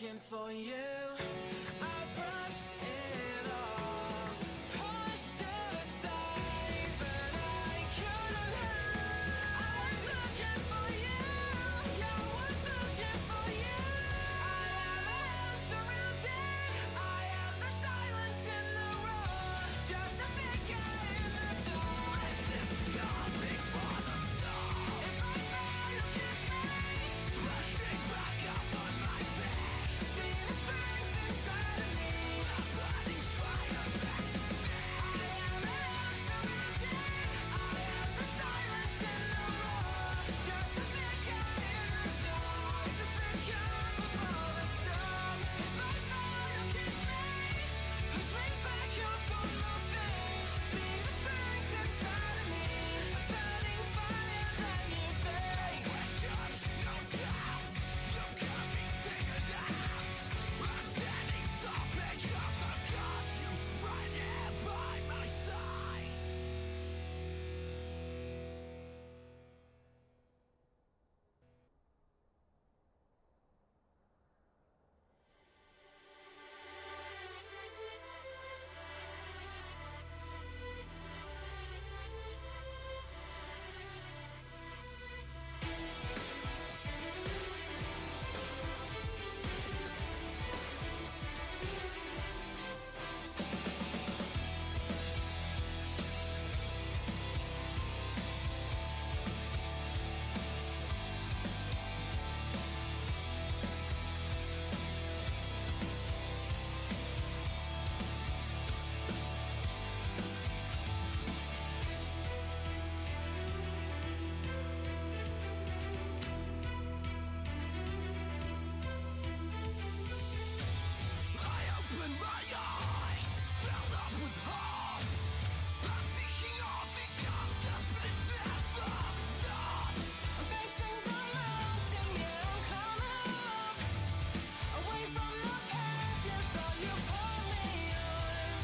looking for you. I brushed it off, pushed it aside, but I couldn't help. I was looking for you, yeah, I was looking for you. I have my hands surrounded, I have the silence in the roar, just a figure in the dark. As if coming for the storm. If I fall, you catch me, push me back up on my feet. See the strength inside of me, my body fire back to feet. I have my hands surrounded, I have the silence in the roar, just a figure in the dark. Just become before the storm. If I fall, you catch me, push me back up on my feet. Be the strength inside of me, a burning fire that you face. Questions, no doubts, you've got me figured out. I'm standing tall because I've got you right here by my side. I opened my eyes, filled up with hope. I'm seeking all the answers, but it's never enough. I'm facing the mountain, yeah, I'm coming up, away from the path you thought you pulled me on.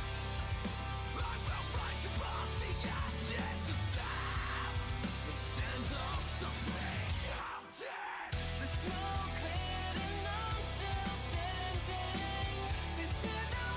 I will rise above the ashes of doubt and stand up to be counted. The smoke cleared and I'm still standing. This is how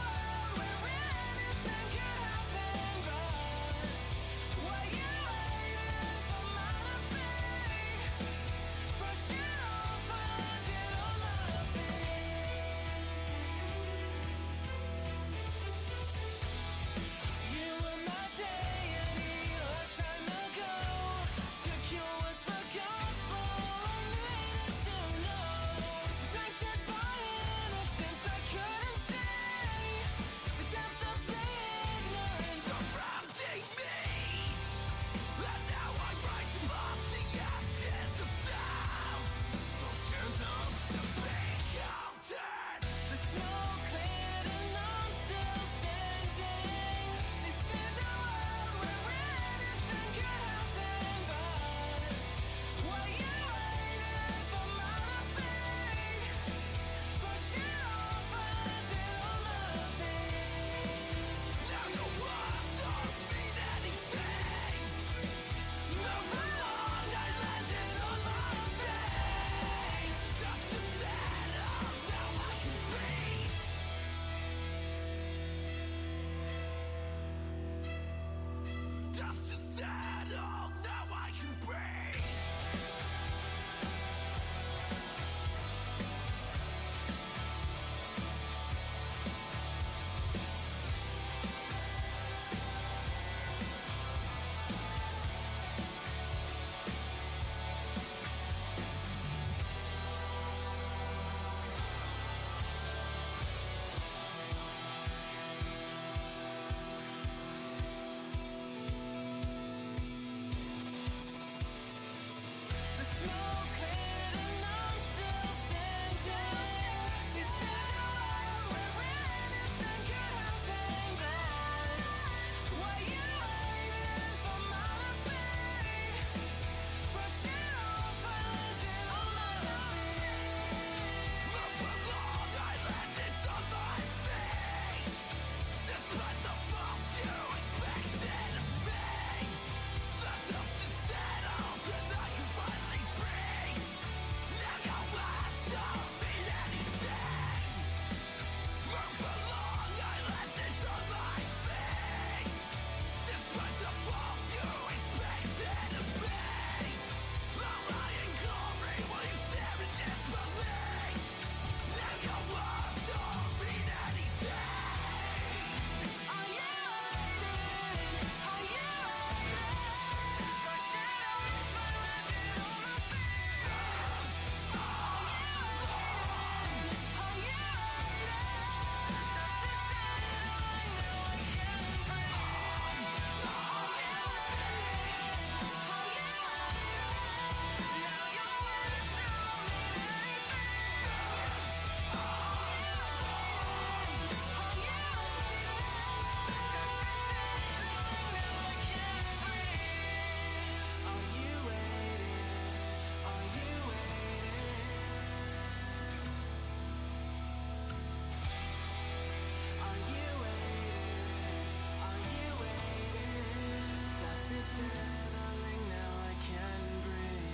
Settling now, I can breathe.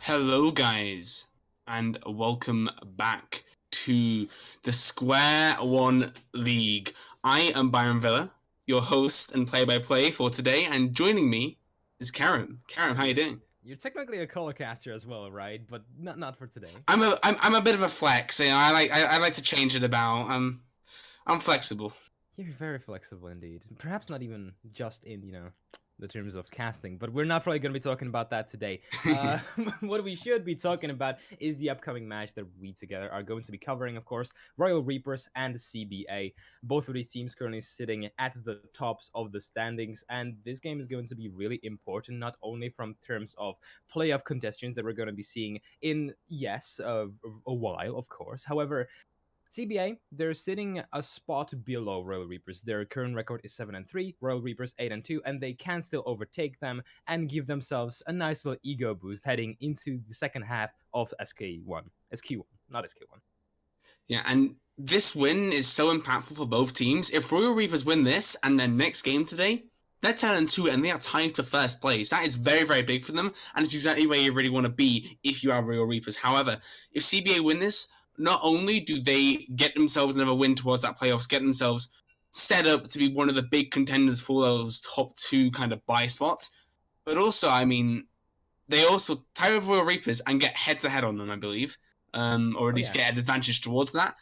Hello guys, and welcome back to the SQ1 League. I am Byron Villa, your host and play-by-play for today, and joining me is Karen. Karen, how you doing? You're technically a color caster as well, right? But not for today. I'm a bit of a flex. You know, I like to change it about. I'm flexible. You're very flexible indeed. Perhaps not even just in, the terms of casting, but we're not probably going to be talking about that today. What we should be talking about is the upcoming match that we together are going to be covering, of course, Royal Reapers and CBA. Both of these teams currently sitting at the tops of the standings, and this game is going to be really important, not only from terms of playoff contestants that we're going to be seeing in, a while, of course. However, CBA, they're sitting a spot below Royal Reapers. Their current record is 7-3, Royal Reapers 8-2, and they can still overtake them and give themselves a nice little ego boost heading into the second half of SQ1, not SQ1. Yeah, and this win is so impactful for both teams. If Royal Reapers win this and their next game today, they're 10-2 and they are tied for first place. That is very, very big for them, and it's exactly where you really want to be if you are Royal Reapers. However, if CBA win this, not only do they get themselves another win towards that playoffs, get themselves set up to be one of the big contenders for those top two kind of buy spots, but also, I mean, they also tie with Royal Reapers and get head-to-head on them, I believe, or at least get an advantage towards that,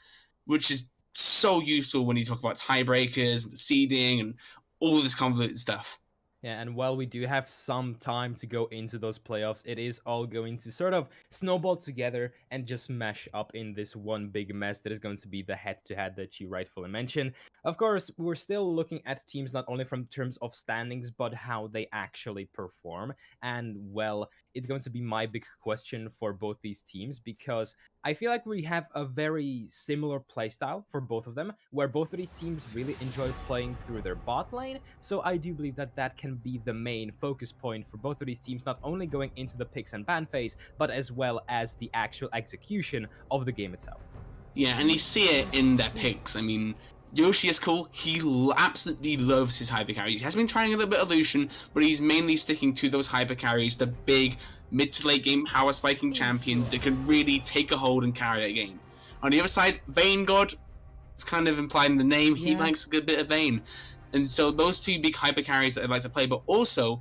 which is so useful when you talk about tiebreakers and seeding and all this convoluted stuff. Yeah, and while we do have some time to go into those playoffs, it is all going to sort of snowball together and just mesh up in this one big mess that is going to be the head-to-head that you rightfully mentioned. Of course, we're still looking at teams not only from terms of standings, but how they actually perform. And, well, it's going to be my big question for both these teams, because I feel like we have a very similar playstyle for both of them, where both of these teams really enjoy playing through their bot lane. So I do believe that that can be the main focus point for both of these teams, not only going into the picks and ban phase, but as well as the actual execution of the game itself. Yeah, and you see it in their picks. I mean, Yoshi is cool. He absolutely loves his hyper carries. He has been trying a little bit of Lucian, but he's mainly sticking to those hyper carries, the big mid to late game power spiking champion that can really take a hold and carry a game. On the other side, Vayne God, it's kind of implied in the name, he likes a good bit of Vayne. And so those two big hyper carries that I'd like to play, but also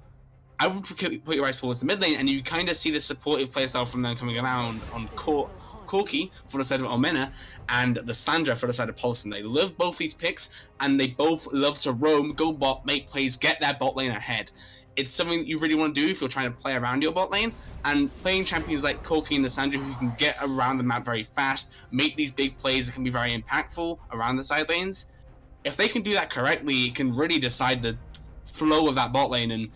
I would put your eyes towards the mid lane, and you kind of see the supportive playstyle from them coming around on Corki for the side of Omena and the Sandra for the side of Paulson. They love both these picks, and they both love to roam, go bot, make plays, get their bot lane ahead. it's something that you really want to do if you're trying to play around your bot lane. And playing champions like Corki and Lissandra, who can get around the map very fast, make these big plays that can be very impactful around the side lanes. If they can do that correctly, it can really decide the flow of that bot lane and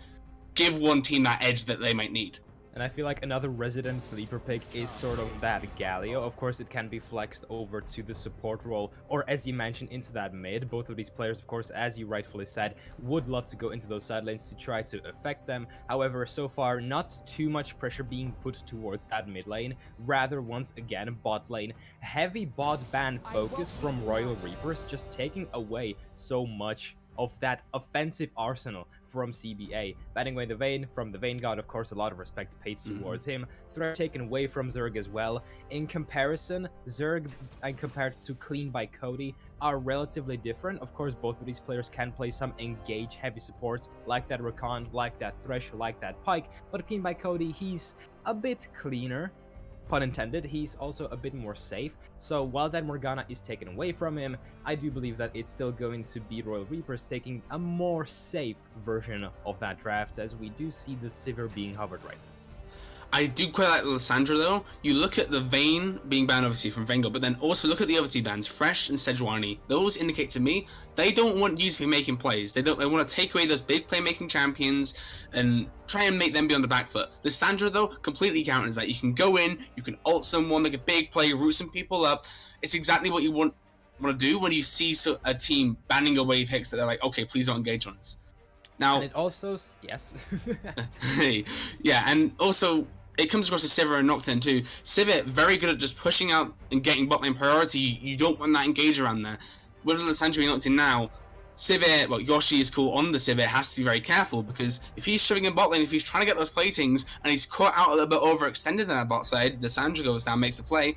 give one team that edge that they might need. And I feel like another resident sleeper pick is sort of that Galio. Of course, it can be flexed over to the support role, or as you mentioned, into that mid. Both of these players, of course, as you rightfully said, would love to go into those side lanes to try to affect them. However, so far, not too much pressure being put towards that mid lane. Rather, once again, bot lane. Heavy bot ban focus from Royal Reapers, just taking away so much of that offensive arsenal from CBA. Banning away the Vayne from the Vayne God, of course, a lot of respect paid towards him. Threat taken away from Zerg as well. In comparison, Zerg and compared to Clean by Cody are relatively different. Of course, both of these players can play some engage heavy supports like that Rakan, like that Thresh, like that Pike, but Clean by Cody, he's a bit cleaner. Pun intended, he's also a bit more safe. So while that Morgana is taken away from him, I do believe that it's still going to be Royal Reapers taking a more safe version of that draft, as we do see the Sivir being hovered right now. I do quite like Lissandra though. You look at the Vayne being banned obviously from Vengal, but then also look at the other two bans, Fresh and Sejuani. Those indicate to me they don't want you to be making plays. They want to take away those big playmaking champions and try and make them be on the back foot. Lissandra though completely counters that. You can go in, you can ult someone, make a big play, root some people up. It's exactly what you want to do when you see a team banning away picks that they're like, okay, please don't engage on us. Now, and it also, yes. yeah, and also it comes across with Sivir and Nocturne too. Sivir, very good at just pushing out and getting bot lane priority. You don't want that engage around there. With Lissandra and Nocturne now, Sivir, well, Yoshi is cool on the Sivir, has to be very careful, because if he's shoving in bot lane, if he's trying to get those platings, and he's caught out a little bit overextended in that bot side, Lissandra goes down, makes a play,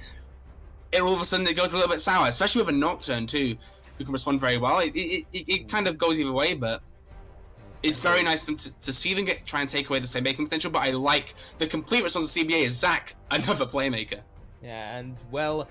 all of a sudden it goes a little bit sour, especially with a Nocturne too, who can respond very well. It kind of goes either way, but it's very nice to see them try and take away this playmaking potential, but I like the complete response of CBA is Zach, another playmaker. Yeah, and well,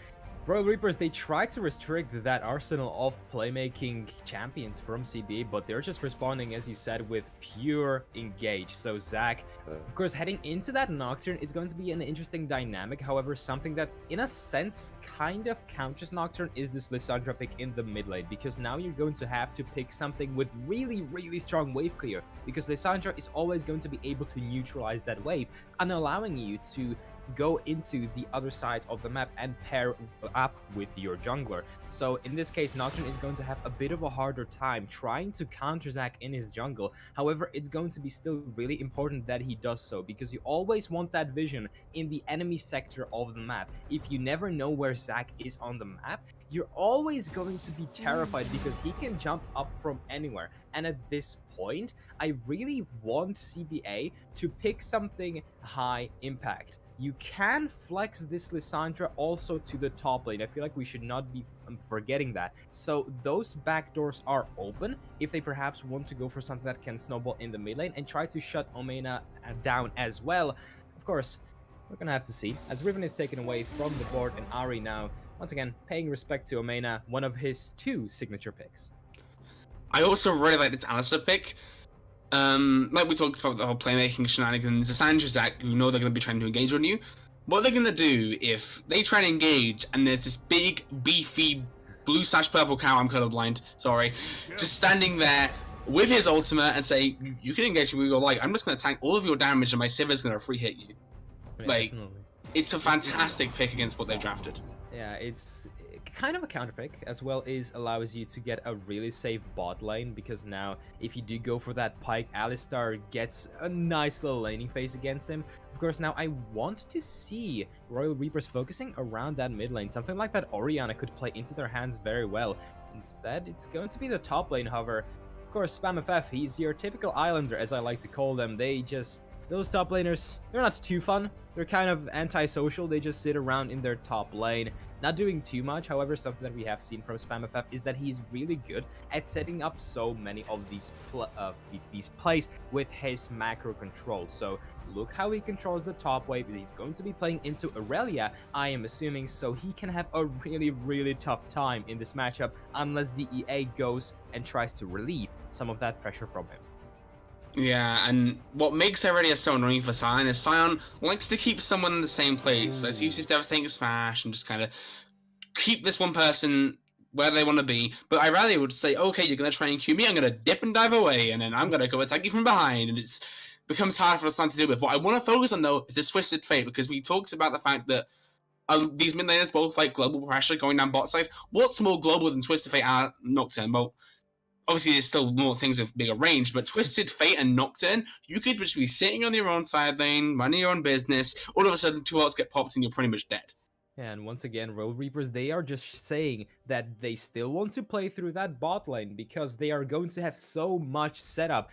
Royal Reapers, they try to restrict that arsenal of playmaking champions from CBA, but they're just responding, as you said, with pure engage. So Zach, of course, heading into that Nocturne, it's going to be an interesting dynamic. However, something that, in a sense, kind of counters Nocturne is this Lissandra pick in the mid lane, because now you're going to have to pick something with really, really strong wave clear, because Lissandra is always going to be able to neutralize that wave and allowing you to go into the other side of the map and pair up with your jungler. So in this case, Nocturne is going to have a bit of a harder time trying to counter Zac in his jungle. However, it's going to be still really important that he does so, because you always want that vision in the enemy sector of the map. If you never know where Zac is on the map, you're always going to be terrified, because he can jump up from anywhere. And at this point, I really want CBA to pick something high impact. You can flex this Lissandra also to the top lane. I feel like we should not be forgetting that. So those back doors are open if they perhaps want to go for something that can snowball in the mid lane and try to shut Omena down as well. Of course, we're gonna have to see, as Riven is taken away from the board and Ahri now, once again, paying respect to Omena, one of his 2 signature picks. I also really like this Alistar pick. Like we talked about the whole playmaking shenanigans, the Lissandra Zac, you know they're going to be trying to engage on you. What they're going to do if they try to engage and there's this big, beefy, blue/purple cow, I'm colorblind, sorry, just standing there with his ultimate and say, you can engage me with your light, I'm just going to tank all of your damage and my Sivir's going to free hit you. Yeah, like, definitely. It's a fantastic pick against what they've drafted. Yeah, it's kind of a counter pick, as well as allows you to get a really safe bot lane, because now if you do go for that Pike, Alistar gets a nice little laning phase against him. Of course, now I want to see Royal Reapers focusing around that mid lane. Something like that Orianna could play into their hands very well. Instead, it's going to be the top lane hover. Of course, SpamFF, he's your typical islander, as I like to call them. Those top laners, they're not too fun. They're kind of antisocial. They just sit around in their top lane, not doing too much. However, something that we have seen from SpamFF is that he's really good at setting up so many of these plays with his macro control. So look how he controls the top wave. He's going to be playing into Aurelia, I am assuming, so he can have a really, really tough time in this matchup unless DEA goes and tries to relieve some of that pressure from him. Yeah, and what makes Irelia so annoying for Sion is Sion likes to keep someone in the same place. Let's use his Devastating Smash and just kind of keep this one person where they want to be. But Irelia would say, okay, you're going to try and Q me, I'm going to dip and dive away, and then I'm going to go attack you from behind, and it's becomes hard for Sion to deal with. What I want to focus on, though, is this Twisted Fate, because we talked about the fact that these mid laners both like global pressure going down bot side. What's more global than Twisted Fate and Nocturne? Well, obviously there's still more things of bigger range, but Twisted Fate and Nocturne, you could just be sitting on your own side lane, running your own business, all of a sudden 2 ults get popped and you're pretty much dead. And once again, Royal Reapers, they are just saying that they still want to play through that bot lane because they are going to have so much setup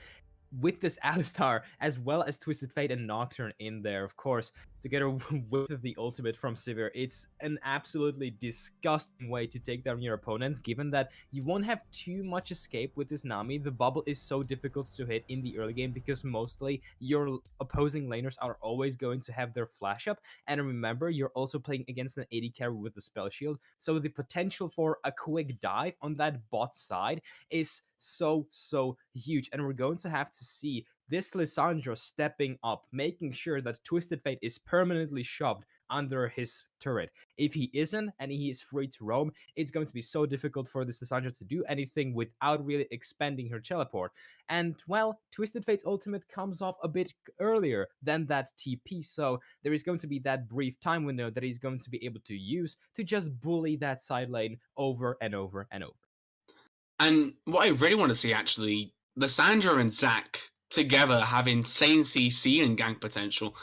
with this Alistar, as well as Twisted Fate and Nocturne in there, of course, together with the ultimate from Sivir. It's an absolutely disgusting way to take down your opponents, given that you won't have too much escape with this Nami. The bubble is so difficult to hit in the early game because mostly your opposing laners are always going to have their flash up, and remember, you're also playing against an AD carry with the spell shield, so the potential for a quick dive on that bot side is so huge, and we're going to have to see this Lissandra stepping up, making sure that Twisted Fate is permanently shoved under his turret. If he isn't and he is free to roam, it's going to be so difficult for this Lissandra to do anything without really expending her teleport. And well, Twisted Fate's ultimate comes off a bit earlier than that TP, so there is going to be that brief time window that he's going to be able to use to just bully that side lane over and over and over. And what I really want to see, actually, Lissandra and Zac together have insane CC and gank potential.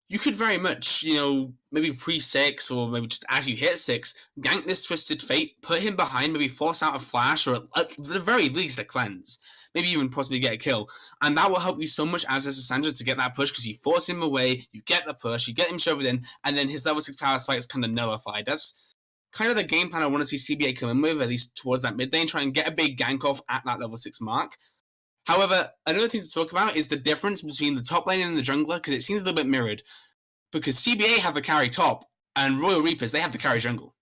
You could very much, maybe pre-6 or maybe just as you hit 6, gank this Twisted Fate, put him behind, maybe force out a flash or at the very least a cleanse. Maybe even possibly get a kill. And that will help you so much as Lissandra to get that push because you force him away, you get the push, you get him shoved in, and then his level 6 power spike is kind of nullified. That's kind of the game plan I want to see CBA come in with, at least towards that mid lane, try and get a big gank off at that level 6 mark. However, another thing to talk about is the difference between the top lane and the jungler, because it seems a little bit mirrored. Because CBA have the carry top, and Royal Reapers, they have the carry jungle.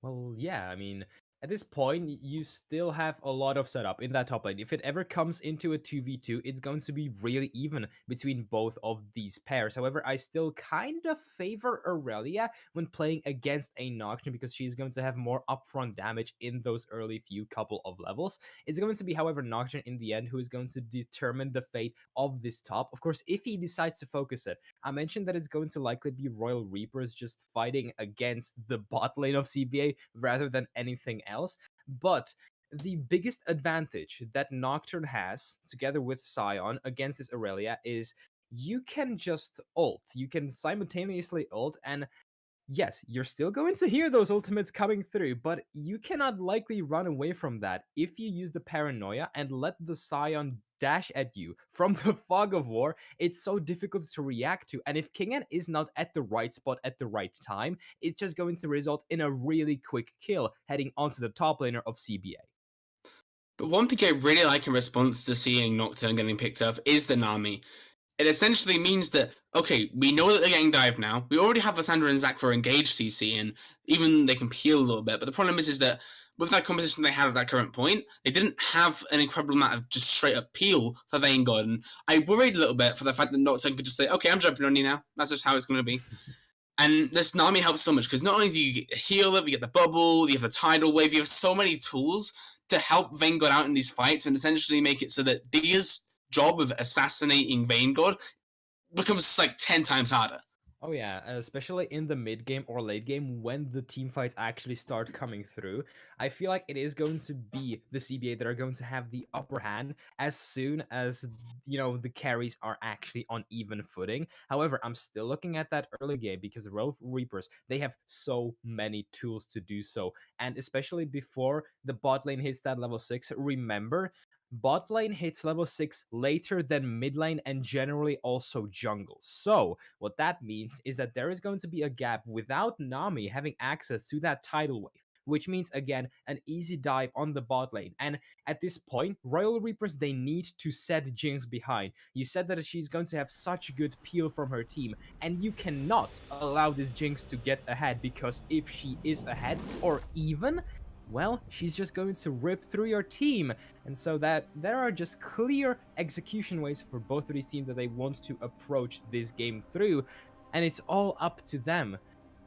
Well, yeah, I mean, at this point, you still have a lot of setup in that top lane. If it ever comes into a 2v2, it's going to be really even between both of these pairs. However, I still kind of favor Aurelia when playing against a Nocturne because she's going to have more upfront damage in those early few couple of levels. It's going to be, however, Nocturne in the end who is going to determine the fate of this top. Of course, if he decides to focus it. I mentioned that it's going to likely be Royal Reapers just fighting against the bot lane of CBA rather than anything else. But the biggest advantage that Nocturne has, together with Sion, against this Aurelia is you can just ult. You can simultaneously ult, and yes, you're still going to hear those ultimates coming through, but you cannot likely run away from that if you use the paranoia and let the Scion dash at you from the fog of war. It's so difficult to react to, and if Kingan is not at the right spot at the right time, it's just going to result in a really quick kill heading onto the top laner of CBA. But one thing I really like in response to seeing Nocturne getting picked up is the Nami. It essentially means that, okay, we know that they're getting dived now. We already have Lissandra and Zac for engaged CC, and even they can peel a little bit. But the problem is that with that composition they had at that current point, they didn't have an incredible amount of just straight up peel for Vanguard. And I worried a little bit for the fact that Nocturne could just say, okay, I'm jumping on you now. That's just how it's going to be. And this Nami helps so much because not only do you get heal it, you get the bubble, you have the tidal wave, you have so many tools to help Vanguard out in these fights and essentially make it so that Dia's job of assassinating Vanguard becomes like 10 times harder. Oh yeah, especially in the mid game or late game when the team fights actually start coming through. I feel like it is going to be the CBA that are going to have the upper hand as soon as the carries are actually on even footing. However, I'm still looking at that early game because Royal Reapers, they have so many tools to do so, and especially before the bot lane hits that level 6, remember bot lane hits level 6 later than mid lane and generally also jungle. So what that means is that there is going to be a gap without Nami having access to that tidal wave, which means again an easy dive on the bot lane. And at this point, Royal Reapers, they need to set Jinx behind. You said that she's going to have such good peel from her team, and you cannot allow this Jinx to get ahead, because if she is ahead or even, well, she's just going to rip through your team. And so that there are just clear execution ways for both of these teams that they want to approach this game through. And it's all up to them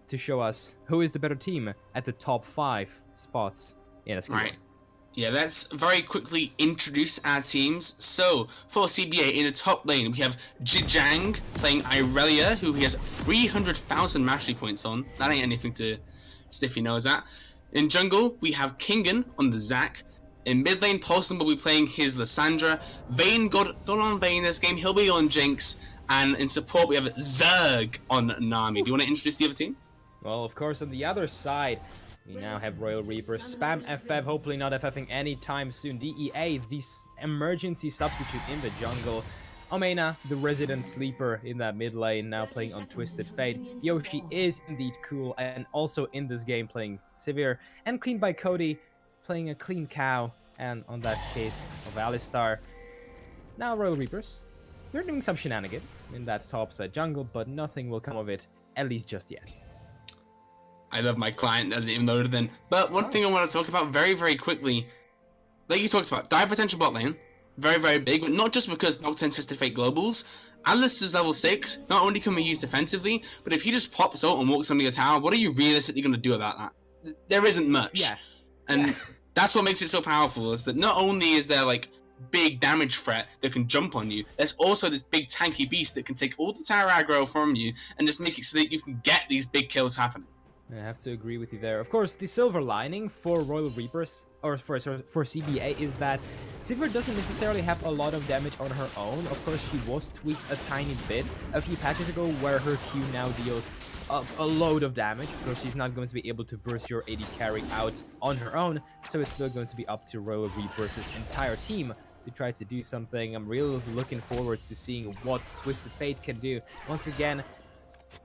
to show us who is the better team at the top 5 spots in SQ1. Right. Yeah, let's very quickly introduce our teams. So, for CBA, in the top lane, we have Jijang playing Irelia, who he has 300,000 mastery points on. That ain't anything to stiff your nose at. In jungle, we have Kingen on the Zac. In mid lane, Paulson will be playing his Lysandra. Vayne got on Vayne this game, he'll be on Jinx. And in support, we have Zerg on Nami. Do you want to introduce the other team? Well, of course, on the other side, we now have Royal Reaper, spam FF, hopefully not FFing anytime soon. DEA, the emergency substitute in the jungle. Omena, the resident sleeper in that mid lane, now playing on Twisted Fate. Yoshi is indeed cool, and also in this game playing Severe. And Clean by Cody, playing a clean cow, and on that case of Alistar. Now Royal Reapers, they're doing some shenanigans in that topside jungle, but nothing will come of it, at least just yet. I love my client, doesn't even load it in. But one thing I want to talk about very, very quickly, like you talked about, dive potential bot lane, very, very big, but not just because Nocturne's Twisted Fate globals. Alistair's level 6, not only can we use defensively, but if he just pops out and walks under your tower, what are you realistically going to do about that? There isn't much. Yeah. And that's what makes it so powerful, is that not only is there, like, big damage threat that can jump on you, there's also this big tanky beast that can take all the tower aggro from you and just make it so that you can get these big kills happening. I have to agree with you there. Of course, the silver lining for Royal Reapers, or for CBA, is that Sivir doesn't necessarily have a lot of damage on her own. Of course, she was tweaked a tiny bit a few patches ago, where her Q now deals a load of damage. Of course, she's not going to be able to burst your AD carry out on her own, so it's still going to be up to Royal Reapers' entire team to try to do something. I'm really looking forward to seeing what Twisted Fate can do. Once again,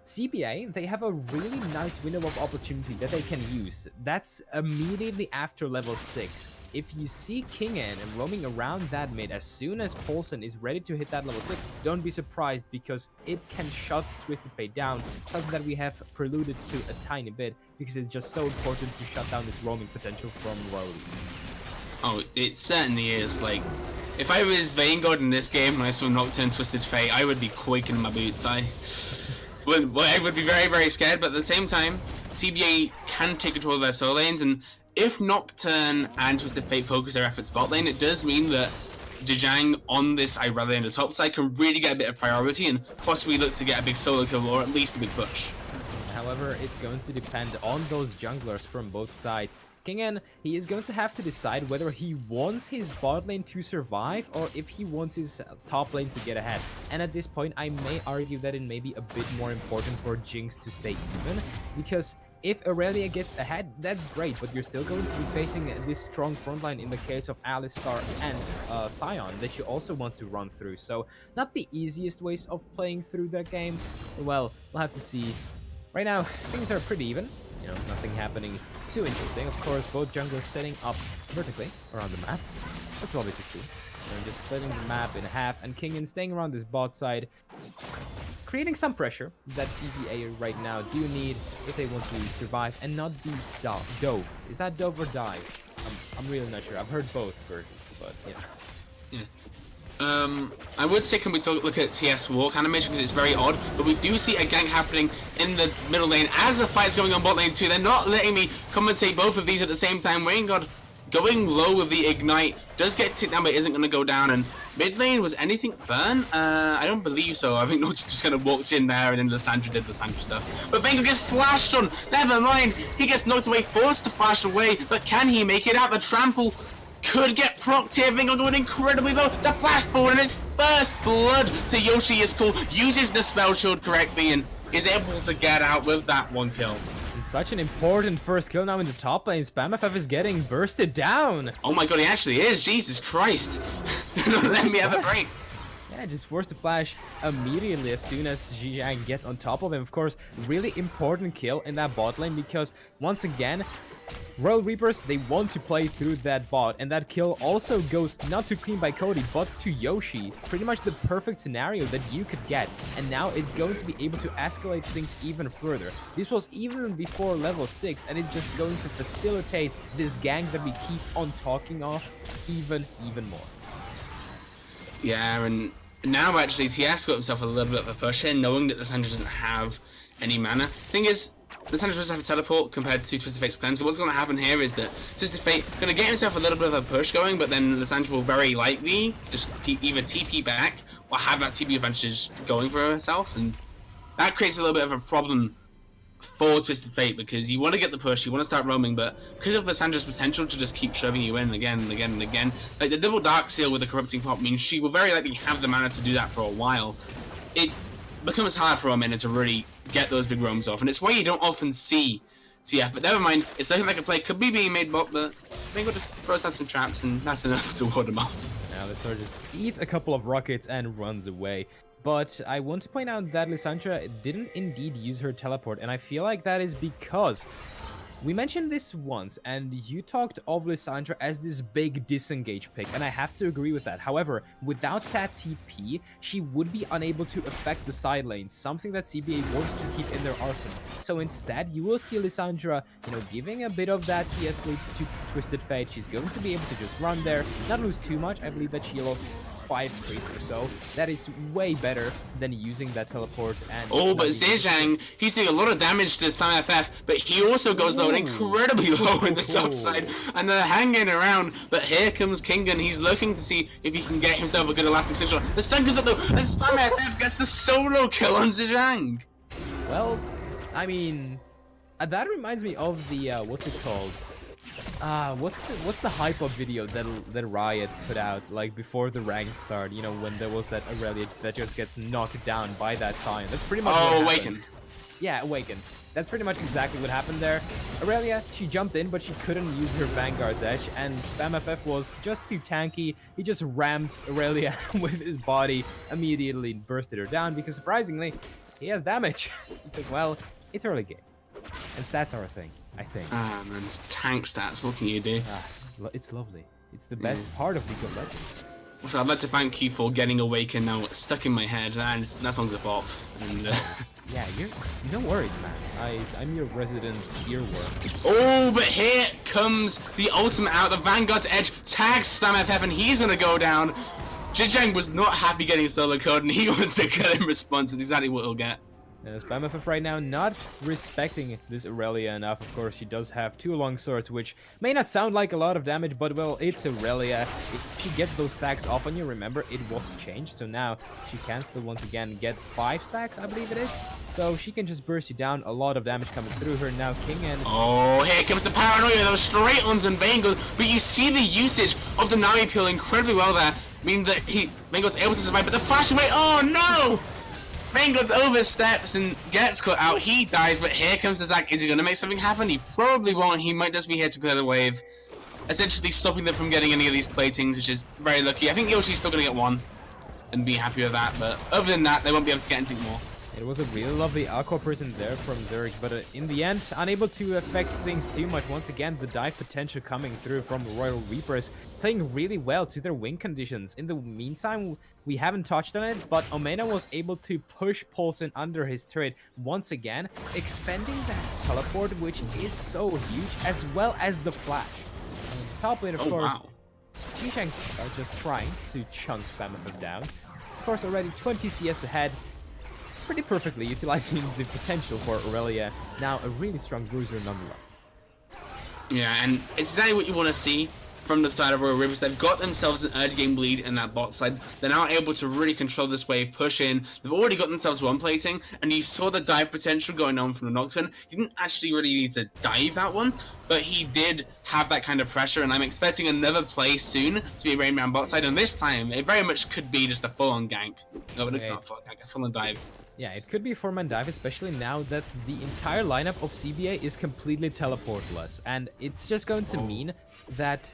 CBA, they have a really nice window of opportunity that they can use. That's immediately after level 6. If you see Kingen and roaming around that mid as soon as Paulson is ready to hit that level 6, don't be surprised, because it can shut Twisted Fate down, something that we have preluded to a tiny bit, because it's just so important to shut down this roaming potential from Royal. Oh, it certainly is. Like, if I was Vanguard in this game and I saw Nocturne Twisted Fate, I would be quaking in my boots. I would be very, very scared, but at the same time, CBA can take control of their solo lanes, and if Nocturne and Twisted Fate focus their efforts bot lane, it does mean that Jijang on this Irelia in the top side can really get a bit of priority and possibly look to get a big solo kill or at least a big push. However, it's going to depend on those junglers from both sides. Kingen, he is going to have to decide whether he wants his bot lane to survive or if he wants his top lane to get ahead. And at this point, I may argue that it may be a bit more important for Jinx to stay even, because if Aurelia gets ahead, that's great, but you're still going to be facing this strong front line in the case of Alistar and Sion that you also want to run through. So, not the easiest ways of playing through that game. Well, we'll have to see. Right now, things are pretty even. You know, nothing happening too interesting. Of course, both junglers setting up vertically around the map. That's lovely to see. And just splitting the map in half, and Kingen staying around this bot side, creating some pressure that CBA right now do need if they want to survive and not be dove. Is that dove or dive? I'm really not sure. I've heard both versions, but yeah. I would say can we look at TS walk animation because it's very odd, but we do see a gank happening in the middle lane as the fight's going on bot lane too. They're not letting me commentate both of these at the same time. Vanguard going low with the ignite, does get ticked down but isn't going to go down, and mid lane, was anything burn? I don't believe so. I think Notch just kind of walked in there and then Lysandra did Lysandra stuff. But Vanguard gets flashed on, never mind, he gets knocked away, forced to flash away, but can he make it out? The trample could get procced here. Vanguard going incredibly low, the flash forward, and his first blood to Yoshi is cool, uses the spell shield correctly and is able to get out with that one kill. Such an important first kill now in the top lane. SpamFF is getting bursted down. Oh my god, he actually is. Jesus Christ. Let me have a break. Yeah, just forced to flash immediately as soon as Ziyang gets on top of him. Of course, really important kill in that bot lane because, once again, Royal Reapers, they want to play through that bot, and that kill also goes not to Queen by Cody, but to Yoshi. Pretty much the perfect scenario that you could get, and now it's going to be able to escalate things even further. This was even before level 6, and it's just going to facilitate this gank that we keep on talking of even more. Yeah, and now actually TS got himself a little bit of a push here, knowing that Lissandra doesn't have any mana. Thing is, Lissandra doesn't have a teleport compared to Twisted Fate's cleanse. So what's going to happen here is that Twisted Fate going to get himself a little bit of a push going, but then Lissandra will very likely just either TP back or have that TP advantage going for herself, and that creates a little bit of a problem for Twisted Fate, because you want to get the push, you want to start roaming, but because of Lissandra's potential to just keep shoving you in again and again and again, like the double Dark Seal with the Corrupting Pop means she will very likely have the mana to do that for a while. It becomes hard for a minute to really get those big roams off, and it's why you don't often see TF, but never mind, it's looking like a play could be being made bot, but Mango just throws down some traps and that's enough to ward them off. Now Lissandra just eats a couple of rockets and runs away. But I want to point out that Lissandra didn't indeed use her teleport, and I feel like that is because we mentioned this once, and you talked of Lissandra as this big disengage pick, and I have to agree with that. However, without that TP, she would be unable to affect the side lanes, something that CBA wants to keep in their arsenal. So instead, you will see Lissandra, giving a bit of that CS lead to Twisted Fate. She's going to be able to just run there, not lose too much. I believe that she lost 5 creeps or so. That is way better than using that teleport. And oh, but Zhejiang, he's doing a lot of damage to Spam FF, but he also goes low, and incredibly low in the top side, and they're hanging around. But here comes Kingan. He's looking to see if he can get himself a good elastic sigil. The stun goes up though, and Spam FF gets the solo kill on Zhejiang. Well, I mean, that reminds me of the what's it called? What's the hype up video that Riot put out like before the ranked start? When there was that Aurelia that just gets knocked down by that Sion. That's pretty much what Awaken. Yeah, Awaken. That's pretty much exactly what happened there. Aurelia, she jumped in, but she couldn't use her Vanguard's edge, and SpamFF was just too tanky. He just rammed Aurelia with his body, immediately bursted her down, because surprisingly, he has damage. Because, well, it's early game. And stats are a thing, I think. Ah, man, it's tank stats. What can you do? It's lovely. It's the best part of League of Legends. So I'd like to thank you for getting Awaken now stuck in my head, and that song's a bop. And, yeah, no worries, man. I'm your resident earworm. oh, but here comes the ultimate out. The Vanguard's edge tags SpamFF, and he's gonna go down. Zhejiang was not happy getting solo code, and he wants to get in response. That's exactly what he'll get. SpamFF right now not respecting this Aurelia enough. Of course, she does have 2 long swords, which may not sound like a lot of damage, but well, it's Aurelia. If she gets those stacks off on you, remember, it was changed, so now she can still once again get 5 stacks, I believe it is. So she can just burst you down, a lot of damage coming through her. Now King and... oh, here comes the paranoia, those straight ons and Vanguard, but you see the usage of the Nami peel incredibly well there, meaning that Vanguard's able to survive, but the flash away, oh no! Vanguard oversteps and gets cut out. He dies, but here comes the Zac. Is he going to make something happen? He probably won't. He might just be here to clear the wave, essentially stopping them from getting any of these platings, which is very lucky. I think Yoshi's still going to get 1 and be happy with that, but other than that, they won't be able to get anything more. It was a really lovely aqua person there from Zerg, but in the end, unable to affect things too much. Once again, the dive potential coming through from Royal Reapers, playing really well to their win conditions. In the meantime, we haven't touched on it, but Omena was able to push Paulson under his turret once again, expending that teleport, which is so huge, as well as the flash. And top lane, of course, Zhejiang are just trying to chunk SpamFF down. Of course, already 20 CS ahead, pretty perfectly utilizing the potential for Aurelia. Now, a really strong bruiser nonetheless. Yeah, and it's exactly what you want to see from the side of Royal Rivers. They've got themselves an early game lead in that bot side. They're now able to really control this wave, push in. They've already got themselves 1 plating, and you saw the dive potential going on from the Nocturne. He didn't actually really need to dive that one, but he did have that kind of pressure, and I'm expecting another play soon to be a Rain Man bot side, and this time it very much could be just a full-on gank. No, but not full-on gank, a full-on dive. Yeah, it could be 4-man dive, especially now that the entire lineup of CBA is completely teleportless, and it's just going to mean that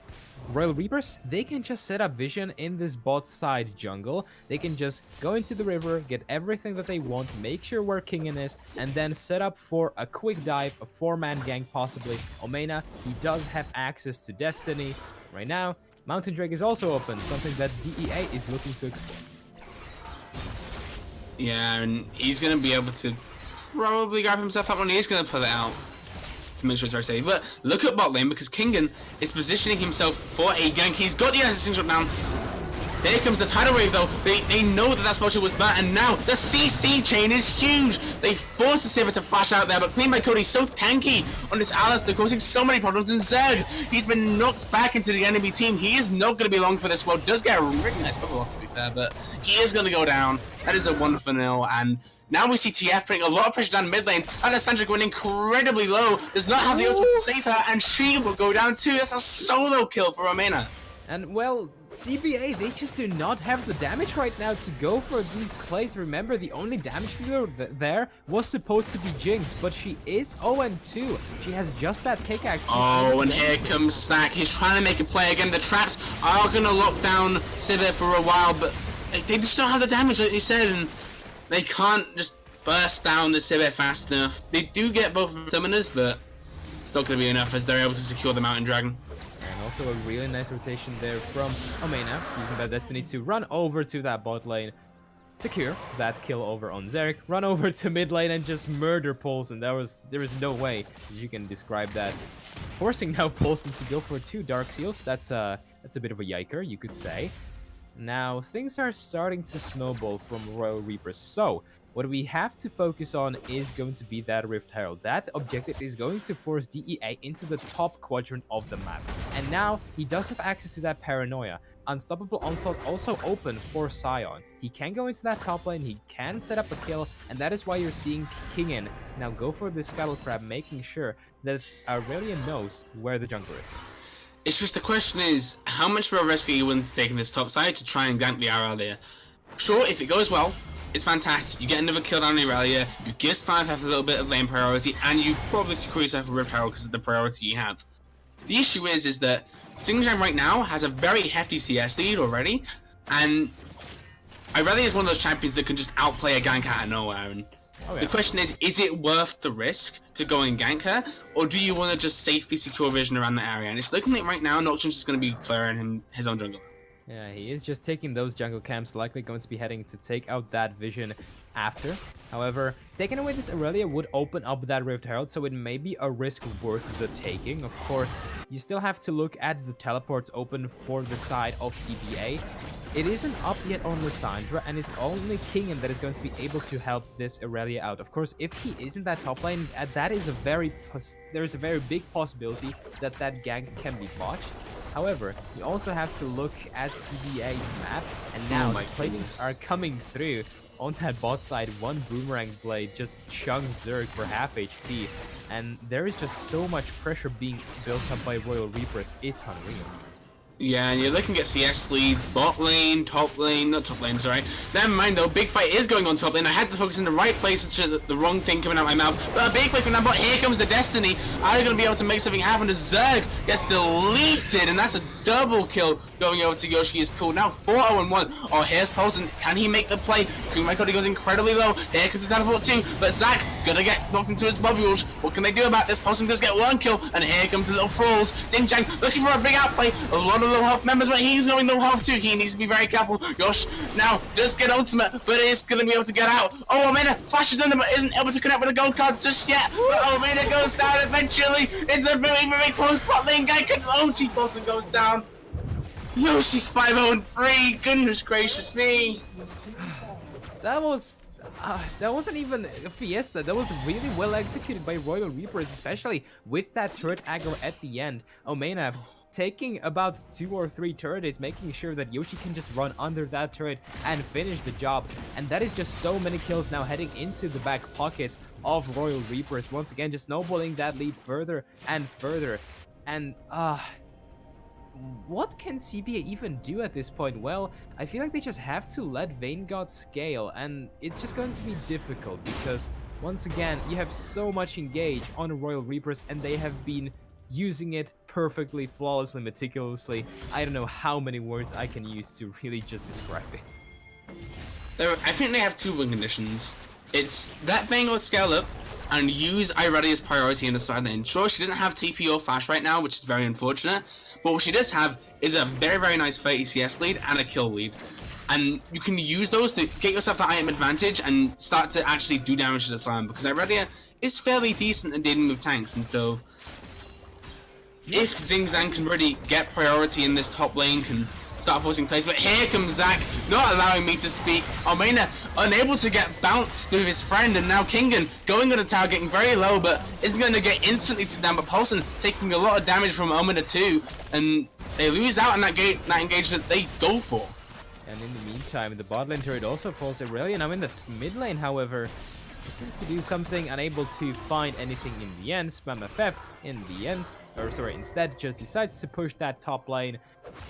Royal Reapers, they can just set up vision in this bot side jungle. They can just go into the river, get everything that they want, make sure where Kingen is, and then set up for a quick dive, a 4-man gank possibly. Omena, he does have access to Destiny. Right now, Mountain Drake is also open, something that DEA is looking to exploit. Yeah, and he's going to be able to probably grab himself that one. He's going to pull it out to make sure it's very safe. But look at bot lane, because Kingen is positioning himself for a gank. He's got the assassin shot down. There comes the tidal wave though. They know that spell shot was bad, and now the CC chain is huge. They force the Sivir to flash out there, but Clean by Cody's so tanky on this Alistair, causing so many problems. And Zerg, he's been knocked back into the enemy team. He is not going to be long for this world. Does get a really nice bubble off, to be fair, but he is going to go down. That is a 1-0, and now we see TF putting a lot of pressure down mid lane. Alessandra going incredibly low. Does not have the ultimate to save her, and she will go down too. That's a solo kill for Omena. And well, CBA, they just do not have the damage right now to go for these plays. Remember, the only damage dealer there was supposed to be Jinx, but she is 0-2. She has just that pickaxe. Oh, and here comes Sack. He's trying to make a play again. The traps are going to lock down Sivir for a while, but they just don't have the damage, like you said, and they can't just burst down the Sivir fast enough. They do get both summoners, but it's not going to be enough as they're able to secure the Mountain Dragon. And also a really nice rotation there from Omena, using that Destiny to run over to that bot lane, secure that kill over on Zerg, run over to mid lane and just murder Poulsen. There is no way you can describe that. Forcing now Poulsen to go for 2 Dark Seals, that's a bit of a yiker, you could say. Now, things are starting to snowball from Royal Reapers, so what we have to focus on is going to be that Rift Herald. That objective is going to force DEA into the top quadrant of the map. And now, he does have access to that Paranoia. Unstoppable Onslaught also open for Sion. He can go into that top lane, he can set up a kill, and that is why you're seeing Kingen now go for the Scuttle Crab, making sure that Aurelia knows where the jungler is. It's just the question is, how much of a risk are you willing to take in this top side to try and gank the Aurelia? Sure, if it goes well, it's fantastic. You get another kill down the Aurelia, you give Spyfef a little bit of lane priority, and you probably secure yourself a Rift Herald because of the priority you have. The issue is that Xingjiang right now has a very hefty CS lead already, and Aurelia is one of those champions that can just outplay a gank out of nowhere. And the question is it worth the risk to go and gank her, or do you want to just safely secure vision around the area? And it's looking like right now Nocturne's just going to be clearing his own jungle. Yeah, he is just taking those jungle camps, likely going to be heading to take out that vision after. However, taking away this Aurelia would open up that Rift Herald, so it may be a risk worth the taking. Of course, you still have to look at the teleports open for the side of CBA. It isn't up yet on Lissandra, and it's only Kingen that is going to be able to help this Aurelia out. Of course, if he isn't that top lane, that is there's a very big possibility that that gank can be botched. However, you also have to look at CBA's map, and now the plays are coming through on that bot side. One Boomerang Blade just chunks Zerg for half HP, and there is just so much pressure being built up by Royal Reapers, it's unreal. Yeah, and you're looking at CS leads, bot lane, top lane, not top lane, sorry. Never mind though, big fight is going on top lane. I had to focus in the right place, it's the wrong thing coming out my mouth. But a big fight coming out, but here comes the Destiny. Are they going to be able to make something happen? The Zerg gets deleted, and that's a double kill going over to Yoshi. Is cool. Now 4-0-1. Oh, here's Poulsen. Can he make the play? King Cody goes incredibly low. Here comes the teleport too, but Zac gonna get knocked into his globules. What can they do about this? Poulsen does get 1 kill, and here comes the little thralls. Xingjiang looking for a big outplay. A lot of low health members, but he's going low health too. He needs to be very careful. Yosh now does get ultimate, but is going to be able to get out. Oh, Omena flashes in, but isn't able to connect with the gold card just yet. But Omena goes down eventually. It's a very, very close spot lane guy. Oh, Poulsen goes down. Yoshi's 5-0-3. Goodness gracious me. That wasn't even a fiesta. That was really well executed by Royal Reapers, especially with that turret aggro at the end. Omena taking about 2 or 3 turrets, making sure that Yoshi can just run under that turret and finish the job. And that is just so many kills now heading into the back pockets of Royal Reapers. Once again, just snowballing that lead further and further. And what can CBA even do at this point? Well, I feel like they just have to let Vanguard scale, and it's just going to be difficult because once again, you have so much engage on Royal Reapers, and they have been using it perfectly, flawlessly, meticulously. I don't know how many words I can use to really just describe it. I think they have two win conditions. It's that Vanguard scale up and use Irelia as priority in the side lane. Sure, she doesn't have TP or Flash right now, which is very unfortunate, but what she does have is a very, very nice 30 CS lead and a kill lead. And you can use those to get yourself the item advantage and start to actually do damage to the slam, because Irelia is fairly decent at dealing with tanks, and so if Xing Zhang can really get priority in this top lane, can start forcing plays. But here comes Zach, not allowing me to speak. Almena unable to get bounced through his friend, and now Kingen going on the tower, getting very low, but isn't going to get instantly to down. But Paulson taking a lot of damage from Almena too, and they lose out on that engagement they go for. And in the meantime, the bot lane turret also falls Irelia. Now in the mid lane, however, looking to do something, unable to find anything in the end. Spam FF in the end. Or sorry, instead just decides to push that top lane.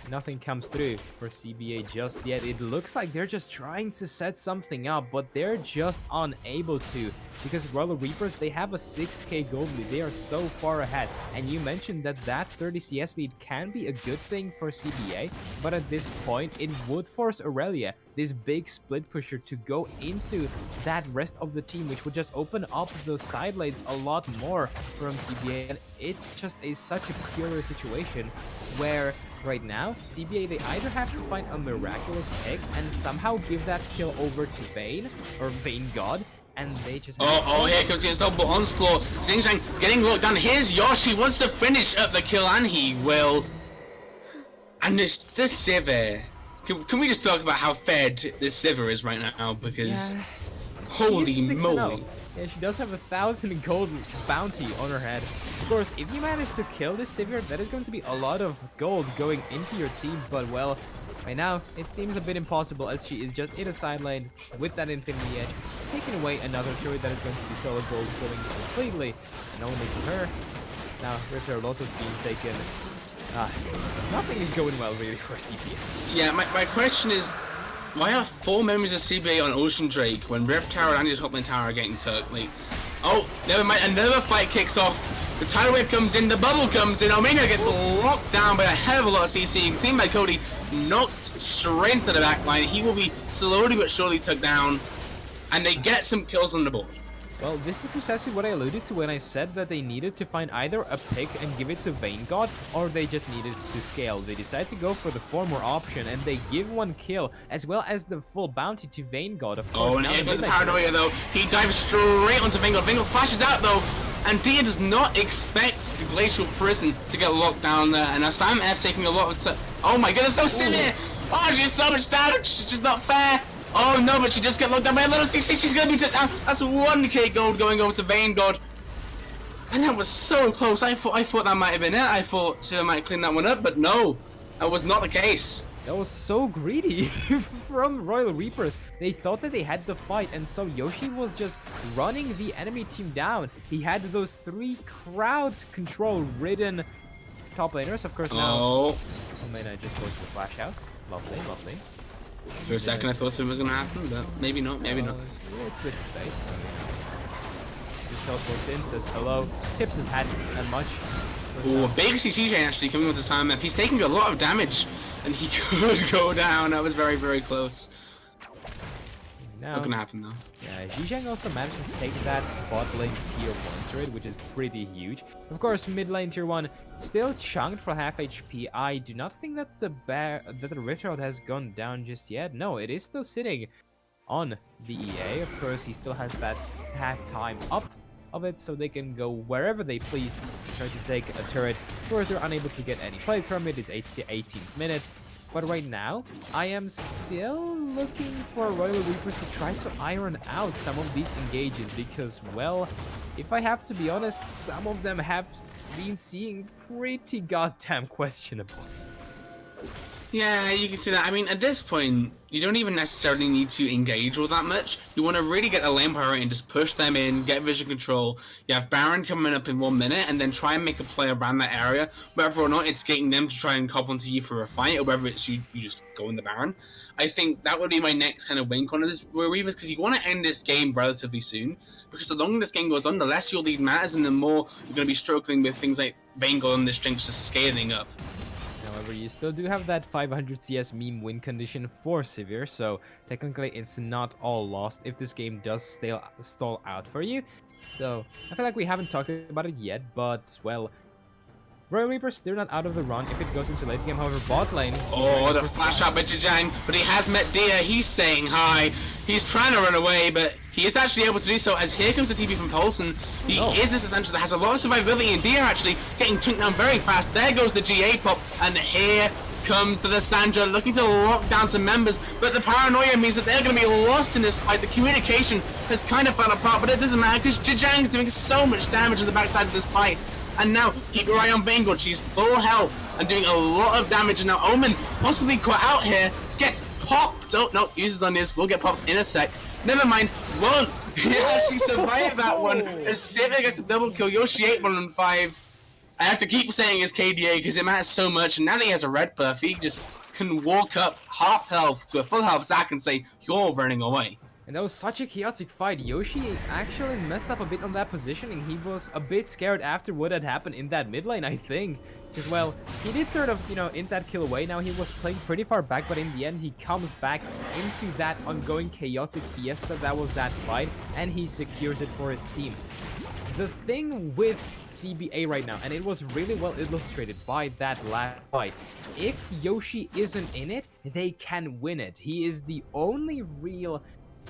Nothing comes through for CBA just yet. It looks like they're just trying to set something up, but they're just unable to, because Royal Reapers, they have a 6k gold lead. They are so far ahead, and you mentioned that 30 CS lead can be a good thing for CBA, but at this point it would force Irelia, this big split pusher, to go into that rest of the team, which would just open up the side lanes a lot more from CBA. And it's just such a curious situation where right now CBA, they either have to find a miraculous pick and somehow give that kill over to Vayne or Vayne God, and they just here comes the unstoppable onslaught. Xing Zhang getting locked down. Here's Yoshi, wants to finish up the kill, and he will. And this Sivir, can we just talk about how fed this Sivir is right now, because holy moly. Yeah, she does have 1,000 gold bounty on her head. Of course, if you manage to kill this Sivir, that is going to be a lot of gold going into your team, but well, right now, it seems a bit impossible, as she is just in a side lane with that Infinity Edge, taking away another turret that is going to be solid gold going completely, and only to her. Now, Rift Herald also being taken. Nothing is going well really for CBA. Yeah, my question is, why are 4 members of CBA on Ocean Drake when Rift Tower and the top lane tower are getting took? Like, oh, never mind, another fight kicks off. The tidal wave comes in, the bubble comes in, Omega gets locked down by a hell of a lot of CC, cleaned by Cody, knocked straight into the back line. He will be slowly but surely took down, and they get some kills on the board. Well, this is precisely what I alluded to when I said that they needed to find either a pick and give it to Vayne God, or they just needed to scale. They decided to go for the former option, and they give 1 kill, as well as the full bounty to Vayne God, of course. Oh, and here goes the paranoia though. He dives straight onto Vayne God. Vayne God flashes out though, and Dia does not expect the Glacial Prison to get locked down there, and as Spam F taking a lot of... Oh my goodness, no Sivir! Oh, she's so much damage, it's just not fair! Oh no, but she just get locked down by a little CC, she's gonna be took down. That's 1k gold going over to Vayne God. And that was so close. I thought that might have been it. I thought Sivir might clean that one up, but no. That was not the case. That was so greedy from Royal Reapers. They thought that they had the fight, and so Yoshi was just running the enemy team down. He had those 3 crowd control ridden top laners, of course. Now Oh man, I just goes to flash out. Lovely, lovely. For a second I thought something was gonna happen, but maybe not, maybe not. Yeah, it's this state. Just teleports in, says hello. Tips his hat and much. Ooh, big CCJ actually coming with his time F. He's taking a lot of damage, and he could go down. That was very, very close. Now, Not gonna happen though. yeah, Zhang also managed to take that bot lane tier 1 turret, which is pretty huge. Of course, mid lane tier 1 still chunked for half HP. I do not think that the Rift Herald has gone down just yet. No, it is still sitting on the EA. Of course, he still has that half time up of it, so they can go wherever they please, try to take a turret. Of course, they're unable to get any plays from it. It's 18th minute. But right now, I am still looking for Royal Reapers to try to iron out some of these engages, because, well, if I have to be honest, some of them have been seeing pretty goddamn questionable. Yeah, you can see that. I mean, at this point, you don't even necessarily need to engage all that much. You want to really get the lane priority and just push them in, get vision control. You have Baron coming up in 1 minute, and then try and make a play around that area. Whether or not it's getting them to try and cop onto you for a fight, or whether it's you just go in the Baron. I think that would be my next kind of wink on this Royal Reavers, because you want to end this game relatively soon. Because the longer this game goes on, the less your lead matters, and the more you're going to be struggling with things like Vanguard and this Jinx just scaling up. However, you still do have that 500 CS meme win condition for Severe, so technically it's not all lost if this game does stall out for you. So, I feel like we haven't talked about it yet, but, well, Royal Reapers, they're not out of the run if it goes into late game. However, bot lane... Oh, the flash out by Jajang, but he has met Dia. He's saying hi. He's trying to run away, but he is actually able to do so, as here comes the TP from Paulson. He is this essential that has a lot of survivability, and Dia actually getting chunked down very fast. There goes the GA pop, and here comes the Sandra looking to lock down some members, but the paranoia means that they're going to be lost in this fight. The communication has kind of fell apart, but it doesn't matter because Jajang's doing so much damage on the backside of this fight. And now, keep your eye on Vanguard. She's full health and doing a lot of damage. And now Omen, possibly caught out here, gets popped. Oh, no, uses on this. Will get popped in a sec. Never mind. Won't. He actually survived that one. As Civic gets a double kill. Yoshi 8-1-5. I have to keep saying his KDA because it matters so much. And now that he has a red buff, he just can walk up half health to a full health Zac and say, you're running away. And that was such a chaotic fight. Yoshi actually messed up a bit on that positioning. He was a bit scared after what had happened in that mid lane, I think. Because, well, he did sort of, you know, int that kill away. Now he was playing pretty far back, but in the end he comes back into that ongoing chaotic fiesta that was that fight, and he secures it for his team. The thing with CBA right now, and it was really well illustrated by that last fight, if Yoshi isn't in it, they can win it. He is the only real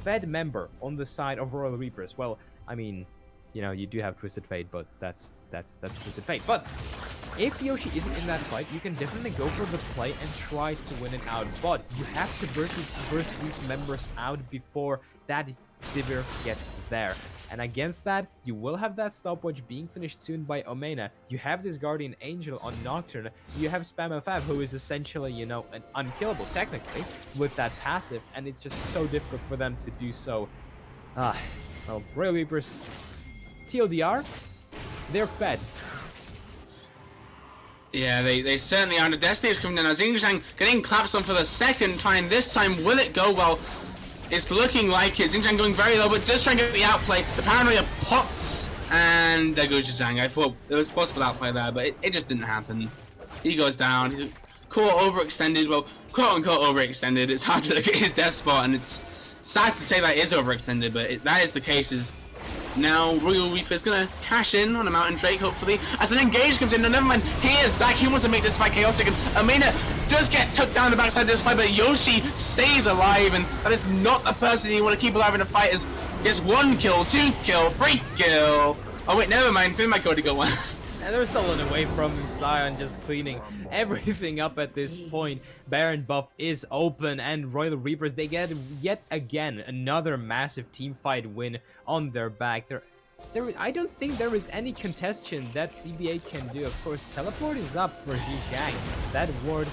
Fed member on the side of Royal Reapers. Well, I mean, you know, you do have Twisted Fate, but that's Twisted Fate. But if Yoshi isn't in that fight, you can definitely go for the play and try to win it out. But you have to burst these members out before that Sivir gets there. And against that, you will have that stopwatch being finished soon by Omena. You have this Guardian Angel on Nocturne. You have Spam FF, who is essentially, you know, an unkillable technically with that passive, and it's just so difficult for them to do so. Well, Royal Reapers, TLDR, they're fed. Yeah, they certainly are. The Destiny is coming in. As Xingqiang getting claps on for the second time. This time, will it go well? It's looking like it. Xingqiang going very low, but just trying to get the outplay. The paranoia pops, and there goes Zhang. I thought there was possible outplay there, but it just didn't happen. He goes down. He's caught overextended. Well, quote unquote overextended. It's hard to look at his death spot, and it's sad to say that is overextended, but that is the case. Now Royal Reaper is gonna cash in on a Mountain Drake, hopefully, as an engage comes in. No, never mind. Here's Zac. He wants to make this fight chaotic, and Amina does get tucked down the backside of this fight, but Yoshi stays alive, and that is not the person you want to keep alive in a fight. Is gets 1 kill, 2 kill, 3 kill. Oh wait, never mind. Finn might go to go one. And they're stolen away from him. Sion just cleaning everything up at this point. Baron buff is open, and Royal Reapers, they get yet again another massive team fight win on their back. I don't think there is any contestation that CBA can do. Of course, teleport is up for Zhang. That ward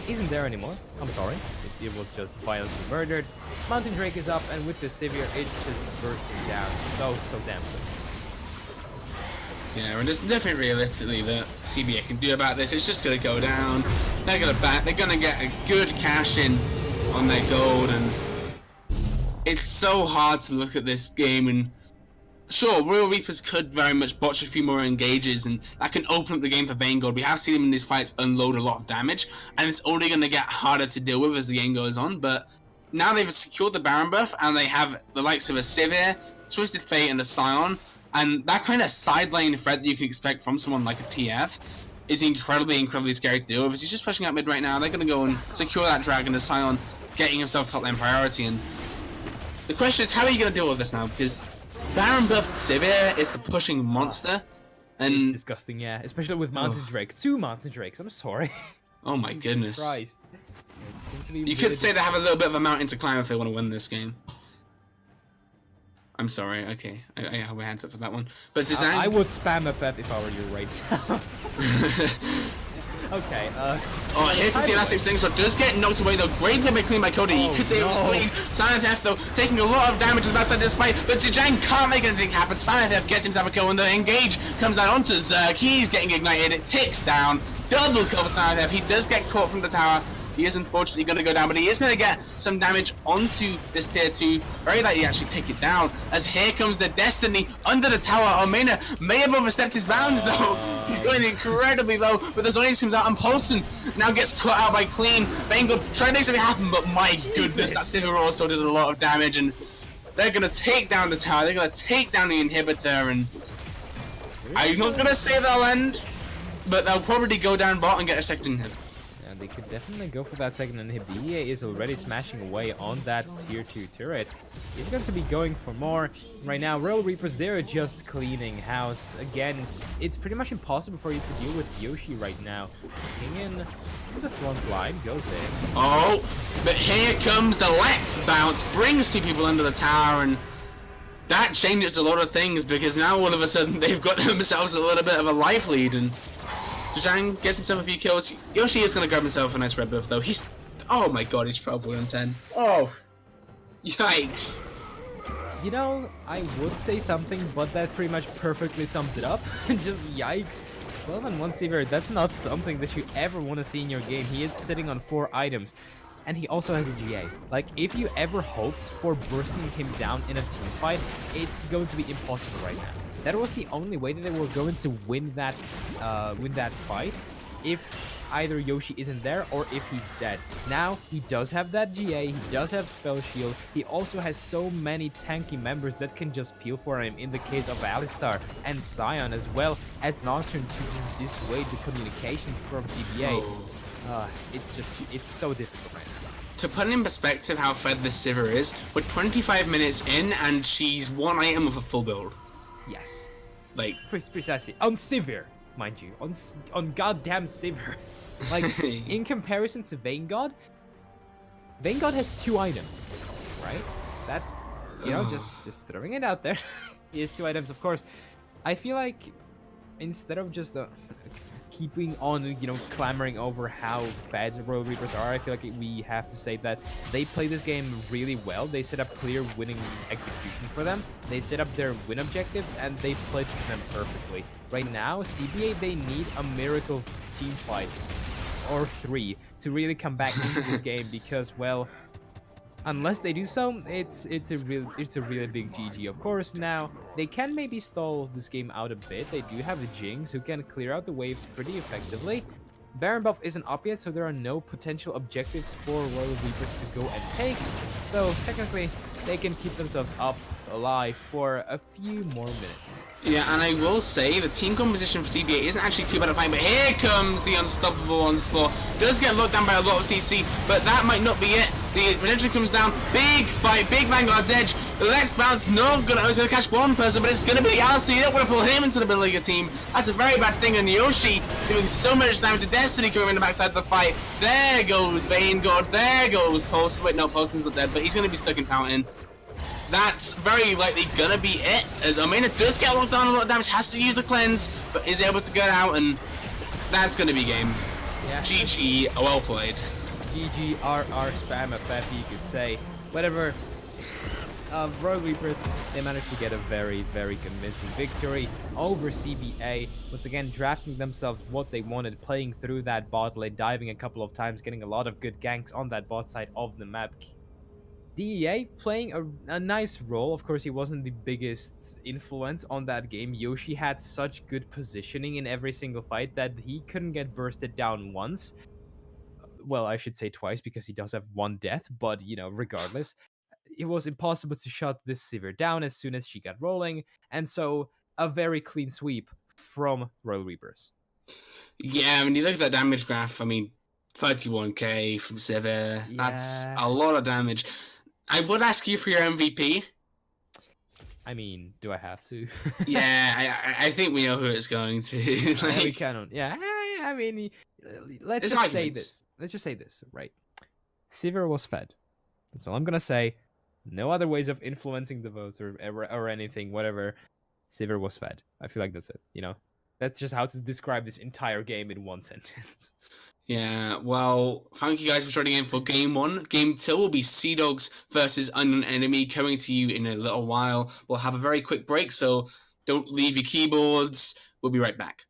isn't there anymore. I'm sorry. It was just violently murdered. Mountain Drake is up, and with the Sivir, it's just bursting down. So damn good. Yeah, and there's nothing realistically that CBA can do about this. It's just gonna go down. They're gonna get a good cash in on their gold, and it's so hard to look at this game. And sure, Royal Reapers could very much botch a few more engages, and that can open up the game for Vanguard. We have seen them in these fights unload a lot of damage, and it's only gonna get harder to deal with as the game goes on. But now they've secured the Baron buff, and they have the likes of a Sivir, Twisted Fate, and a Sion. And that kind of side lane threat that you can expect from someone like a TF is incredibly scary to deal with. As he's just pushing up mid right now, they're going to go and secure that dragon as Sion getting himself top lane priority. And the question is, how are you going to deal with this now? Because Baron buffed Sivir is the pushing monster. And it's disgusting, yeah. Especially with Mountain Drake. 2 Mountain Drakes, I'm sorry. Oh my goodness. Christ. You could say they have a little bit of a mountain to climb if they want to win this game. I'm sorry, okay. I have my hands up for that one. But Zhang... I would spam FF if I were you right now. Okay, Oh, here comes the elastic thing, so does get knocked away though. Great play by clean by Cody. Oh, You could say it was no. clean. Silent Theft though, taking a lot of damage on the backside of this fight, but Zhejiang can't make anything happen. Silent Theft gets himself a kill, and the engage comes out onto Zerg. He's getting ignited, it ticks down. Double kill for Silent Theft. He does get caught from the tower. He is unfortunately going to go down, but he is going to get some damage onto this tier 2. Very likely actually take it down, as here comes the Destiny under the tower. Omena may have overstepped his bounds though. He's going incredibly low, but the Zonius comes out and Paulson now gets cut out by Clean. Vanguard trying to make something happen, but my goodness, that Sivir also did a lot of damage, and they're going to take down the tower. They're going to take down the inhibitor, and I'm not going to say they'll end, but they'll probably go down bot and get a second inhib. They could definitely go for that second inhib. The EA is already smashing away on that tier 2 turret. He's going to be going for more. Right now, Royal Reapers, they're just cleaning house. Again, it's pretty much impossible for you to deal with Yoshi right now. King in the front line, goes in. Oh, but here comes the Let's Bounce, brings 2 people under the tower, and that changes a lot of things, because now all of a sudden they've got themselves a little bit of a life lead, and Zhang gets himself a few kills. Yoshi is going to grab himself a nice red buff though. He's... oh my god, he's 12 on 10. Oh. Yikes. You know, I would say something, but that pretty much perfectly sums it up. Just yikes. 12 and 1 Sivir, that's not something that you ever want to see in your game. He is sitting on 4 items. And he also has a GA. Like, if you ever hoped for bursting him down in a team fight, it's going to be impossible right now. That was the only way that they were going to win that fight, if either Yoshi isn't there or if he's dead. Now, he does have that GA, he does have Spell Shield, he also has so many tanky members that can just peel for him in the case of Alistar and Sion, as well as Nocturne to just dissuade the communications from CBA. It's so difficult right now. To put in perspective how fed this Sivir is, we're 25 minutes in and she's 1 item with a full build. Yes. Like, precisely. On Sivir, mind you. On goddamn Sivir. Like, in comparison to Vanguard has 2 items, right? That's, you know, just throwing it out there. He has 2 items, of course. I feel like instead of just keeping on, you know, clamoring over how bad Royal Reapers are, I feel like we have to say that they play this game really well. They set up clear winning execution for them. They set up their win objectives, and they played to them perfectly. Right now, CBA, they need a miracle team fight or 3 to really come back into this game, because, well, unless they do so, it's a really big GG. Of course, now they can maybe stall this game out a bit. They do have the Jinx, who can clear out the waves pretty effectively. Baron buff isn't up yet, so there are no potential objectives for Royal Reapers to go and take. So technically, they can keep themselves up alive for a few more minutes. yeah, and I will say the team composition for CBA isn't actually too bad at fighting, but here comes the unstoppable onslaught. Does get locked down by a lot of CC, but that might not be it. The Redemption comes down, big fight, big Vanguard's edge. Let's Bounce, not gonna, it's gonna catch one person, but it's gonna be the Alistair. You don't want to pull him into the middle of your team. That's a very bad thing, and Yoshi doing so much damage to Destiny coming in the backside of the fight. There goes Vanguard, there goes Paulson. Wait, no, Paulson's not dead, but he's gonna be stuck in Fountain. That's very likely gonna be it, as Omena does get locked down a lot of damage, has to use the cleanse, but is able to get out, and that's gonna be game. Yeah. GG, well played. GG, RR, spam FF, you could say. Whatever. Royal Reapers, they managed to get a very, very convincing victory over CBA. Once again, drafting themselves what they wanted, playing through that bot lane, diving a couple of times, getting a lot of good ganks on that bot side of the map. DEA playing a nice role. Of course, he wasn't the biggest influence on that game. Yoshi had such good positioning in every single fight that he couldn't get bursted down once. Well, I should say twice, because he does have 1 death, but, you know, regardless, it was impossible to shut this Sivir down as soon as she got rolling, and so a very clean sweep from Royal Reapers. Yeah, when you look at that damage graph, I mean, 31k from Sivir, that's a lot of damage. I would ask you for your MVP. I mean, do I have to? Yeah, I think we know who it's going to. Like, we cannot. Yeah, I mean, let's just say this. Let's just say this, right? Sivir was fed. That's all I'm gonna say. No other ways of influencing the votes or anything, whatever. Sivir was fed. I feel like that's it, you know? That's just how to describe this entire game in one sentence. Yeah, well, thank you guys for joining in for Game 1. Game 2 will be Seadogs versus Unknown Enemy coming to you in a little while. We'll have a very quick break, so don't leave your keyboards. We'll be right back.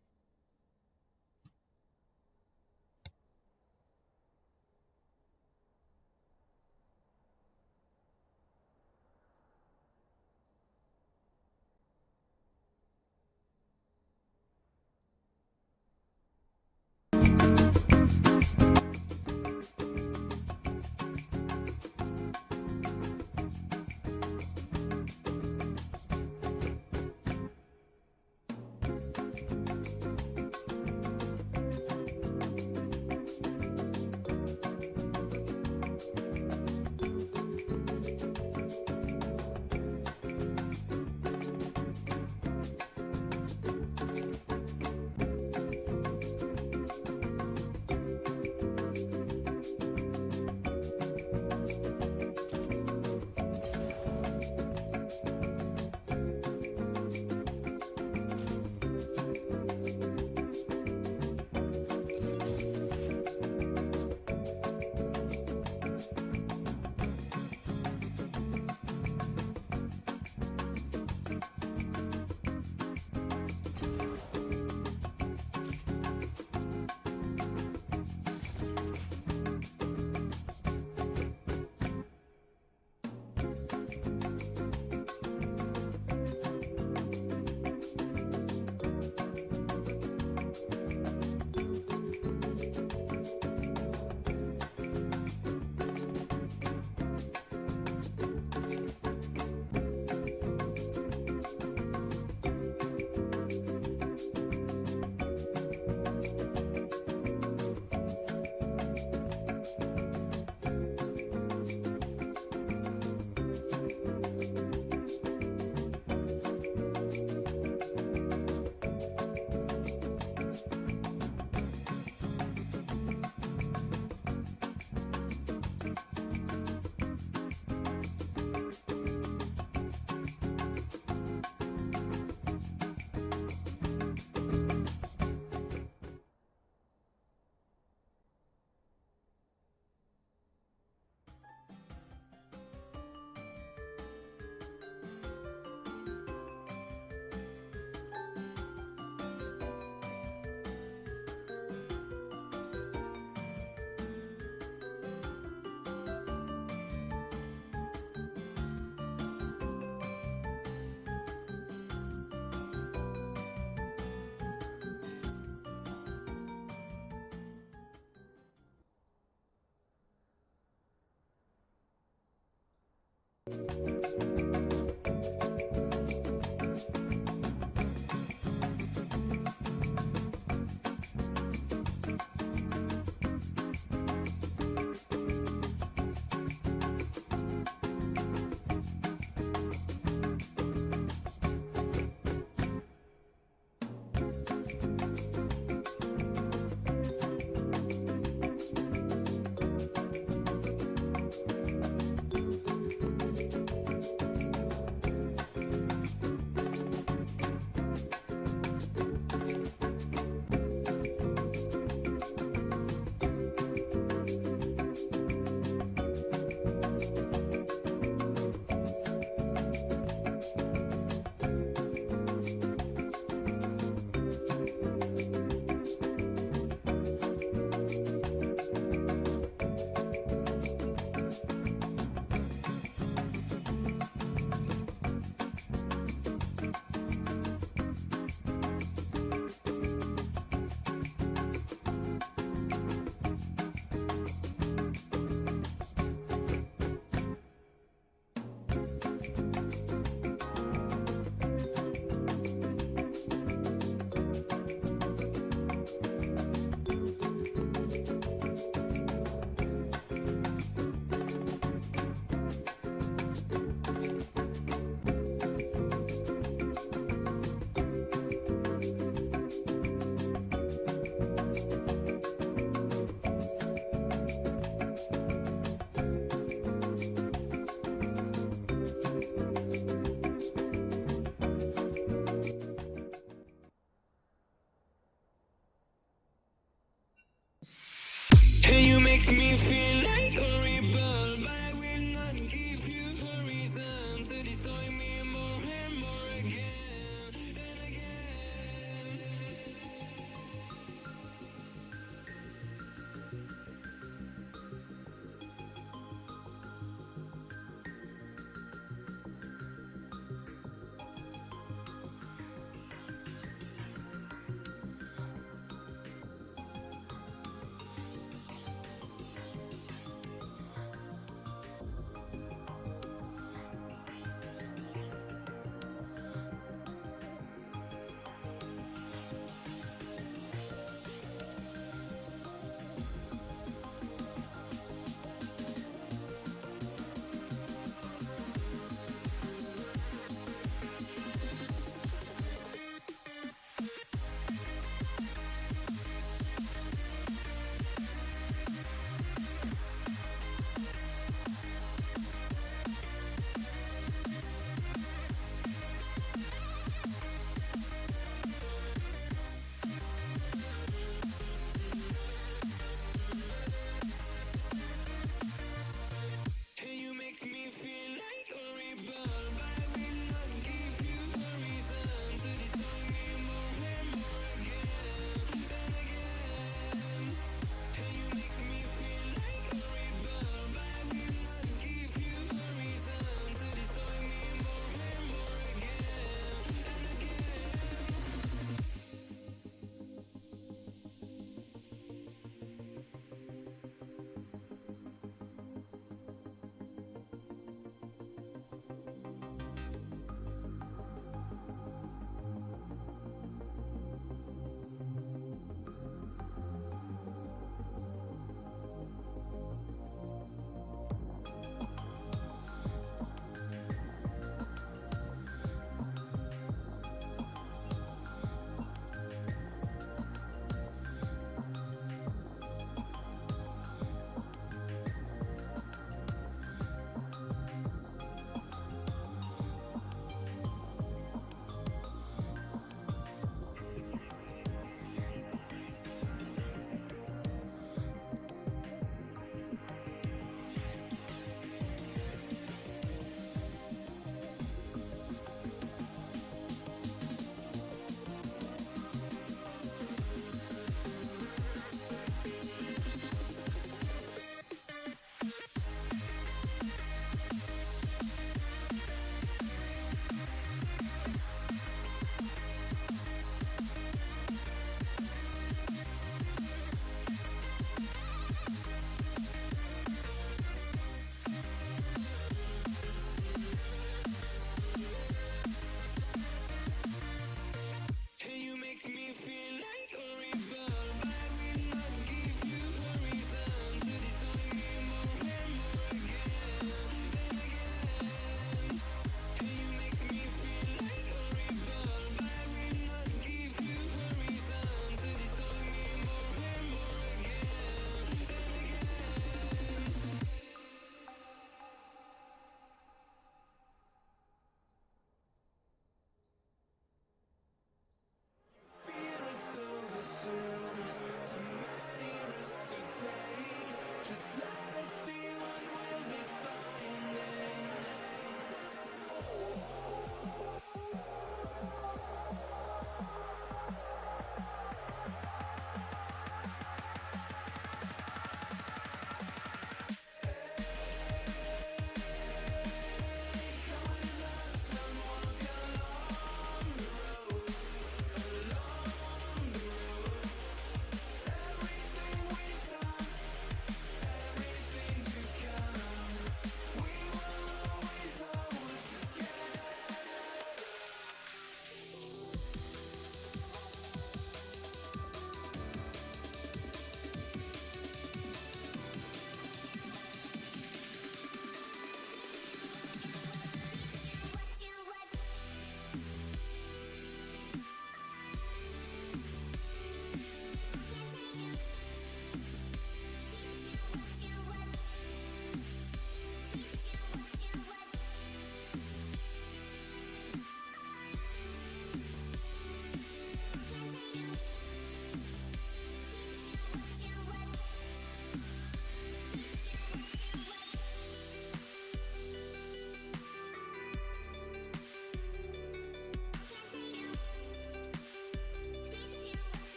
me feel like a rebel, but I will not give you a reason to destroy me more and more again and again.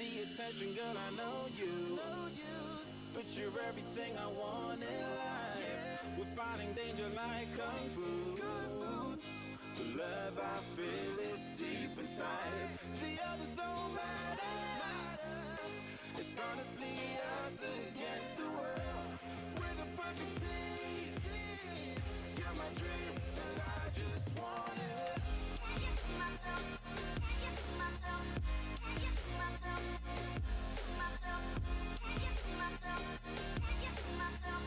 the attention, girl, I know you. But you're everything I want in life. We're fighting danger like kung fu. The love I feel is deep inside. The others don't matter. It's honestly us against the world. We're the perfect team. You're my dream, and I just want it. Can't get to myself. Can't get to myself. Can't get to myself. To myself. Can't get to myself. Can't get to myself.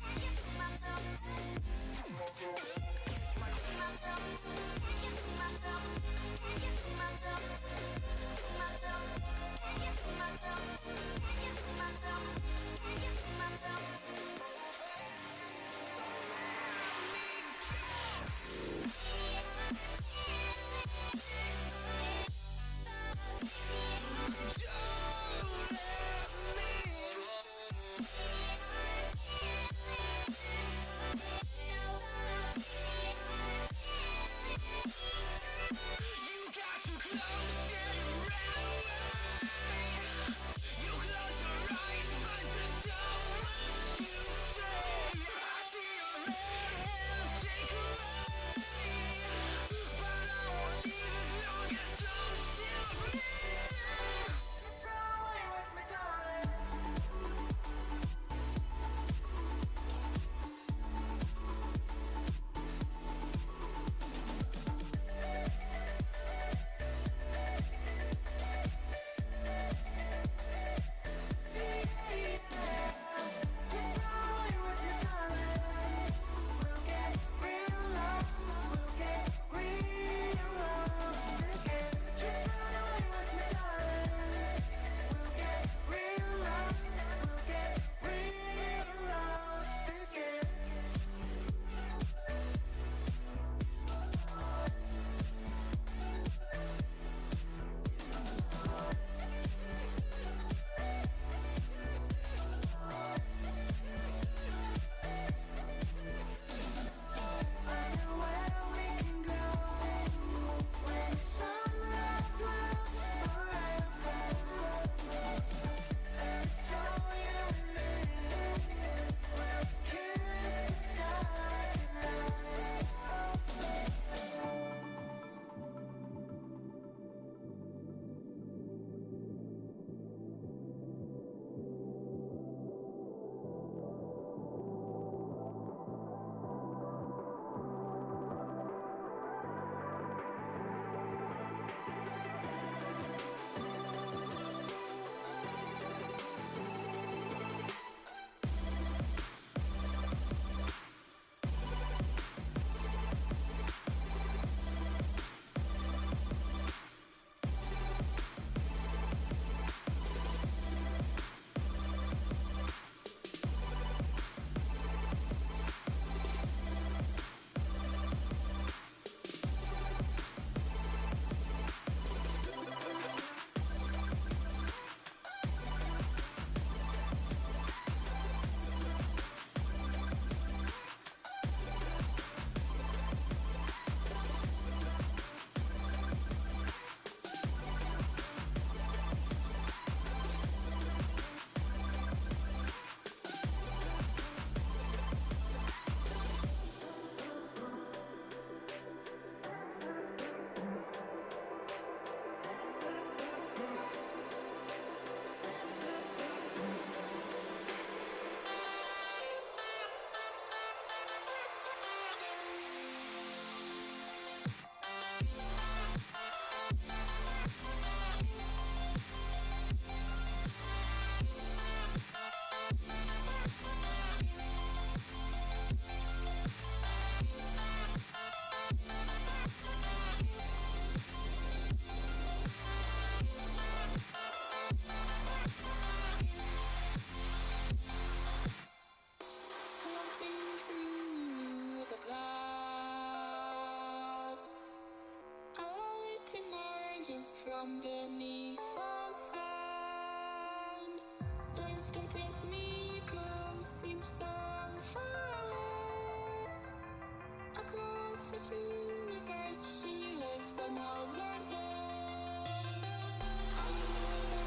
Can't get to myself. To myself. Myself. Can't get to myself. Can't get to myself. To myself. Can't get to myself. Can't get to myself. Can't get to myself. From beneath the sand, danced with me, girl, seems so far away. Across the universe, she lives another day. I know the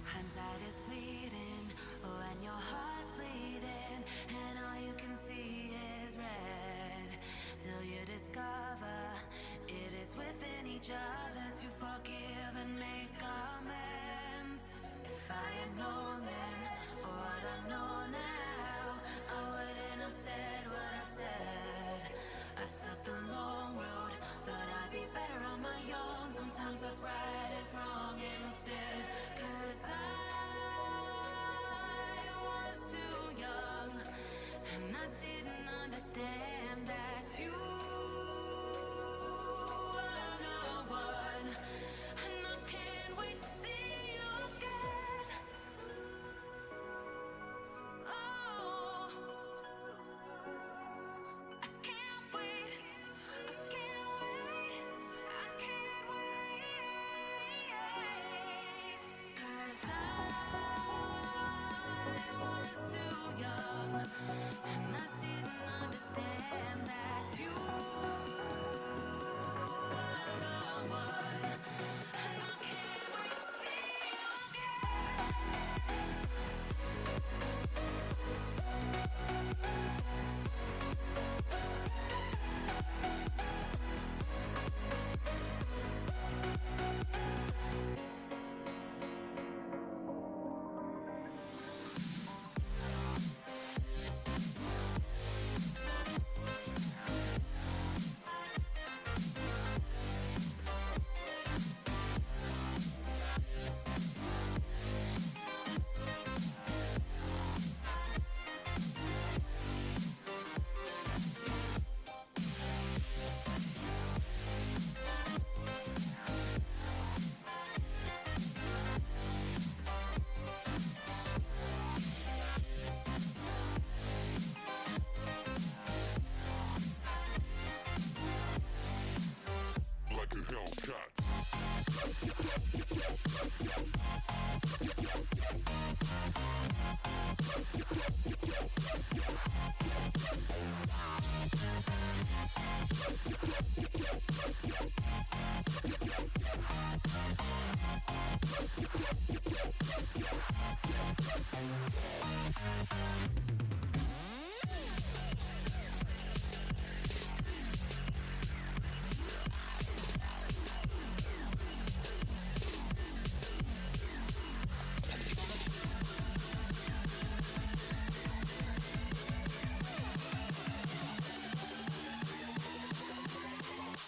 Hindsight is fleeting when your heart's bleeding and all you can see is red. Till you discover it is within each other to forgive and make amends. If I had known then what I know now, I wouldn't have said what I said. I took the long road, thought I'd be better on my own. Sometimes what's right is wrong instead. 'Cause I was too young and I didn't understand that you were the one. And I can't wait to see you again. Oh, I can't wait. I can't wait. I can't wait.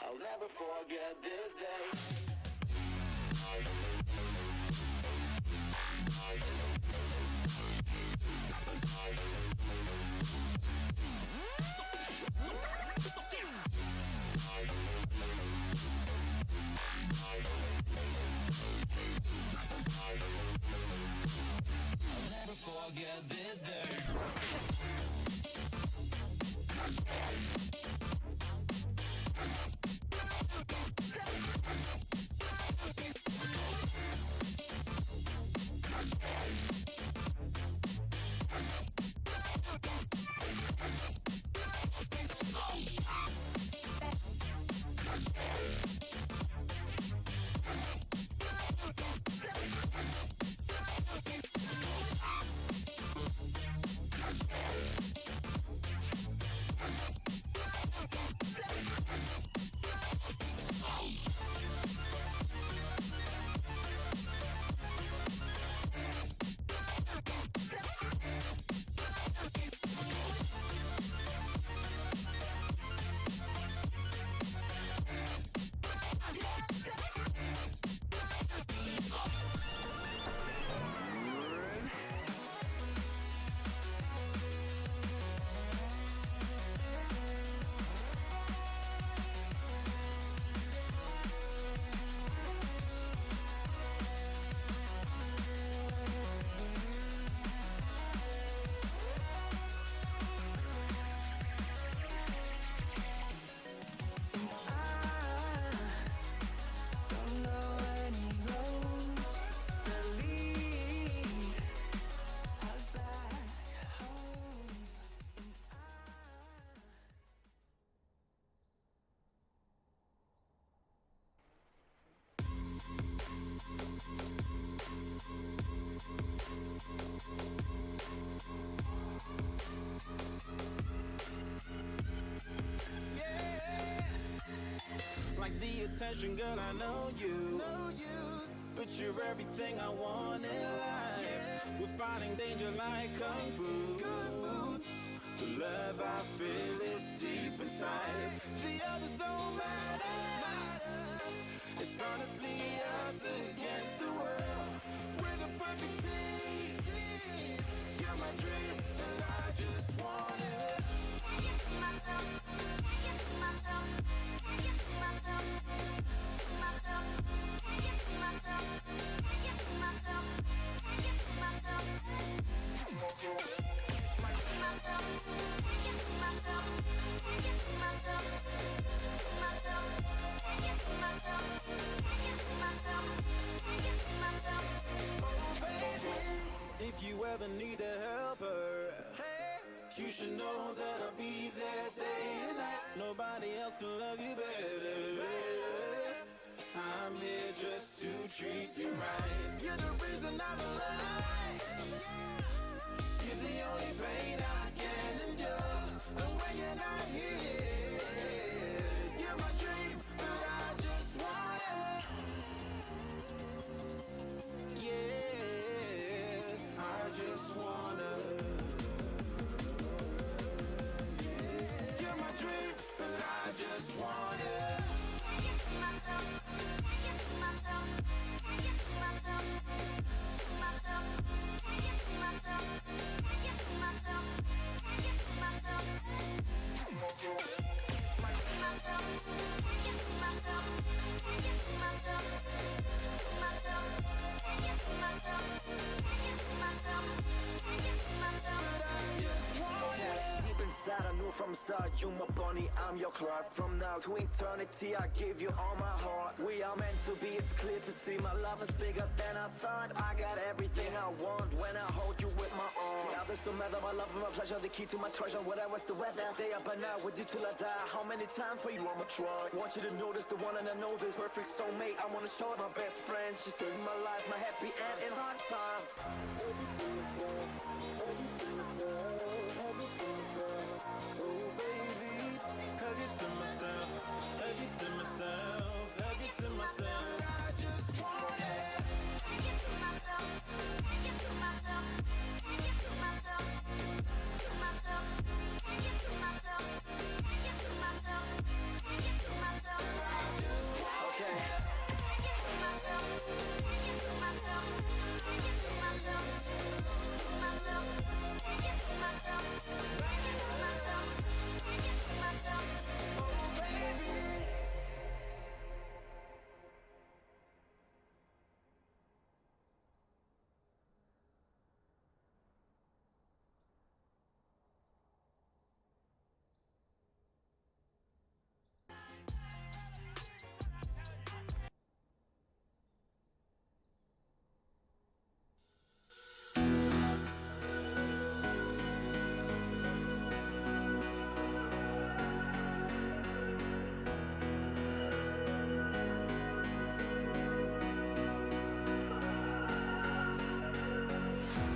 I'll never forget this day. I'll never forget this day. Like the attention, girl, I know you. But you're everything I want in life. We're fighting danger like kung fu. The love I feel is deep inside. The others don't matter. It's honestly us against the world. We're the perfect team. You're my dream, but I just want it. Can't get to myself. Can't get to myself. Can't get to myself. To myself. Can't get to myself. Can't get to myself. Can't get to myself. To myself. Can't get to myself. Can't get to myself. To myself. Can't get to myself. Can't get to myself. Can't get to myself. Oh, baby, if you ever need a helper, you should know that I'll be there day and night. Nobody else can love you better. I'm here just to treat you right. You're the reason I'm alive. You're the only pain I can endure. And when you're not here, you're my dream, but I just want it. Yeah, I just wanna. You're my dream, but I just want it. Can't get to myself. Can't get to myself. Can't get to myself. To myself. Can't get to myself. Can't get to myself. star, you my bunny, I'm your Clark. From now to eternity, I give you all my heart. We are meant to be, it's clear to see. My love is bigger than I thought. I got everything I want when I hold you with my arms. The others don't matter, my love and my pleasure, the key to my treasure. Whatever's the weather, day up and out with you till I die. How many times for you I'ma try? Want you to notice the one and I know this perfect soulmate. I wanna show it my best friend. She saved my life, my happy end in hard times.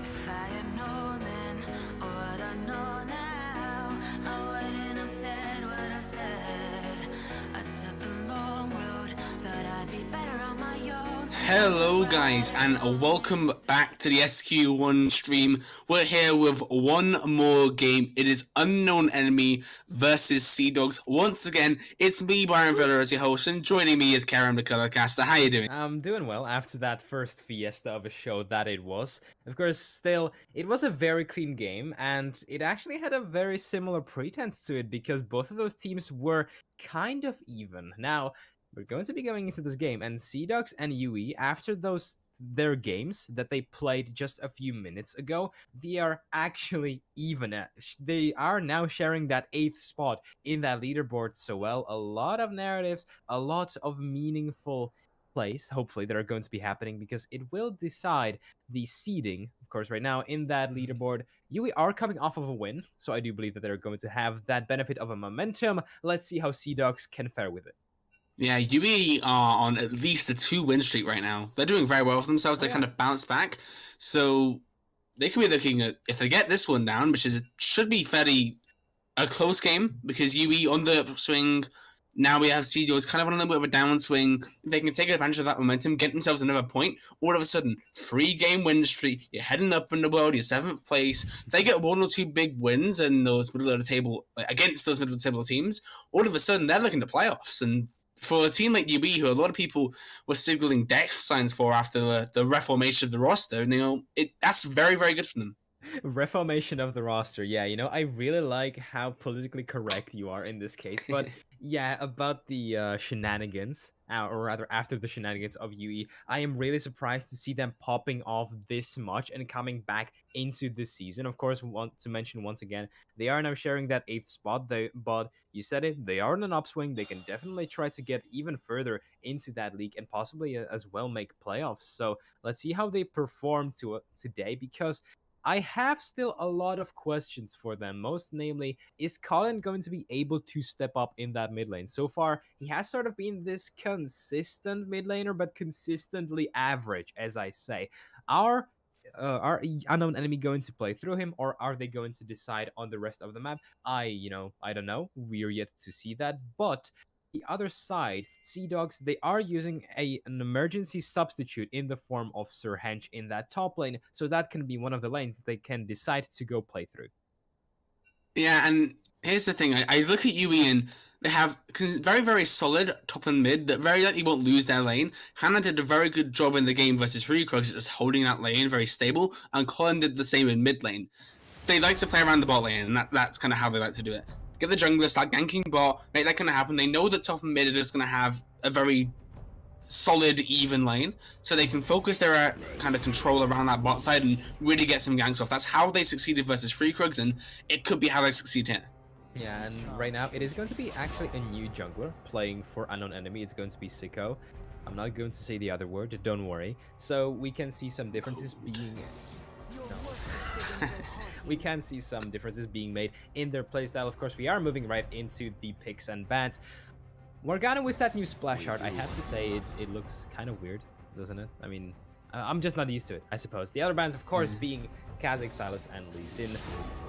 If I had known then what I know now, I wouldn't have said what I said. I took the long road, thought I'd be better on my own. Hello guys, and welcome back to the SQ1 stream. We're here with one more game. It is Unknown Enemy versus Seadogs. Once again, it's me, Byron Villa, as your host, and joining me is Karen the Colorcaster. How you doing? I'm doing well after that first fiesta of a show that it was. Of course, still, it was a very clean game, and it actually had a very similar pretense to it because both of those teams were kind of even. Now, we're going to be going into this game, and Seadogs and UE, after their games that they played just a few minutes ago, they are actually even. They are now sharing that 8th spot in that leaderboard. So, well, a lot of narratives, a lot of meaningful plays, hopefully, that are going to be happening because it will decide the seeding. Of course, right now in that leaderboard, UE are coming off of a win, so I do believe that they're going to have that benefit of a momentum. Let's see how Seadogs can fare with it. Yeah, UE are on at least a 2-win streak right now. They're doing very well for themselves. They kind of bounced back. So they could be looking at, if they get this one down, which should be fairly a close game, because UE on the upswing. Now we have Seadogs kind of on a little bit of a downward swing. If they can take advantage of that momentum, get themselves another point, all of a sudden, 3-game win streak, you're heading up in the world, you're 7th place. If they get 1 or 2 big wins in those middle of the table, against those middle of the table teams, all of a sudden they're looking to playoffs. And for a team like UE, who a lot of people were signaling death signs for after the reformation of the roster, that's very, very good for them. Reformation of the roster. Yeah, I really like how politically correct you are in this case. But yeah, about the shenanigans, or rather after the shenanigans of UE, I am really surprised to see them popping off this much and coming back into this season. Of course, want to mention once again, they are now sharing that 8th spot. But you said it, they are in an upswing. They can definitely try to get even further into that league and possibly as well make playoffs. So let's see how they perform today, because I have still a lot of questions for them. Most namely, is Colin going to be able to step up in that mid lane? So far, he has sort of been this consistent mid laner, but consistently average, as I say. Are Unknown Enemy going to play through him, or are they going to decide on the rest of the map? I don't know. We're yet to see that, but the other side, Seadogs, they are using an emergency substitute in the form of Sir Hench in that top lane, so that can be one of the lanes that they can decide to go play through. Yeah, and here's the thing. I look at UE and they have very, very solid top and mid that very likely won't lose their lane. Hannah did a very good job in the game versus Recrugs, just holding that lane very stable, and Colin did the same in mid lane. They like to play around the bot lane, and that's kind of how they like to do it. Get the jungler, start ganking bot, make that kind of happen. They know that top and mid are just going to have a very solid, even lane, so they can focus their kind of control around that bot side and really get some ganks off. That's how they succeeded versus Freecrugs, and it could be how they succeed here. Yeah, and right now it is going to be actually a new jungler playing for unknown enemy. It's going to be Sicko. I'm not going to say the other word, don't worry. So we can see some differences being... No. We can see some differences being made in their playstyle. Of course, we are moving right into the picks and bans. Morgana with that new splash art, I have to say it looks kind of weird, doesn't it? I mean, I'm just not used to it, I suppose. The other bans, of course, being Kha'Zix, Sylas, and Lee Sin.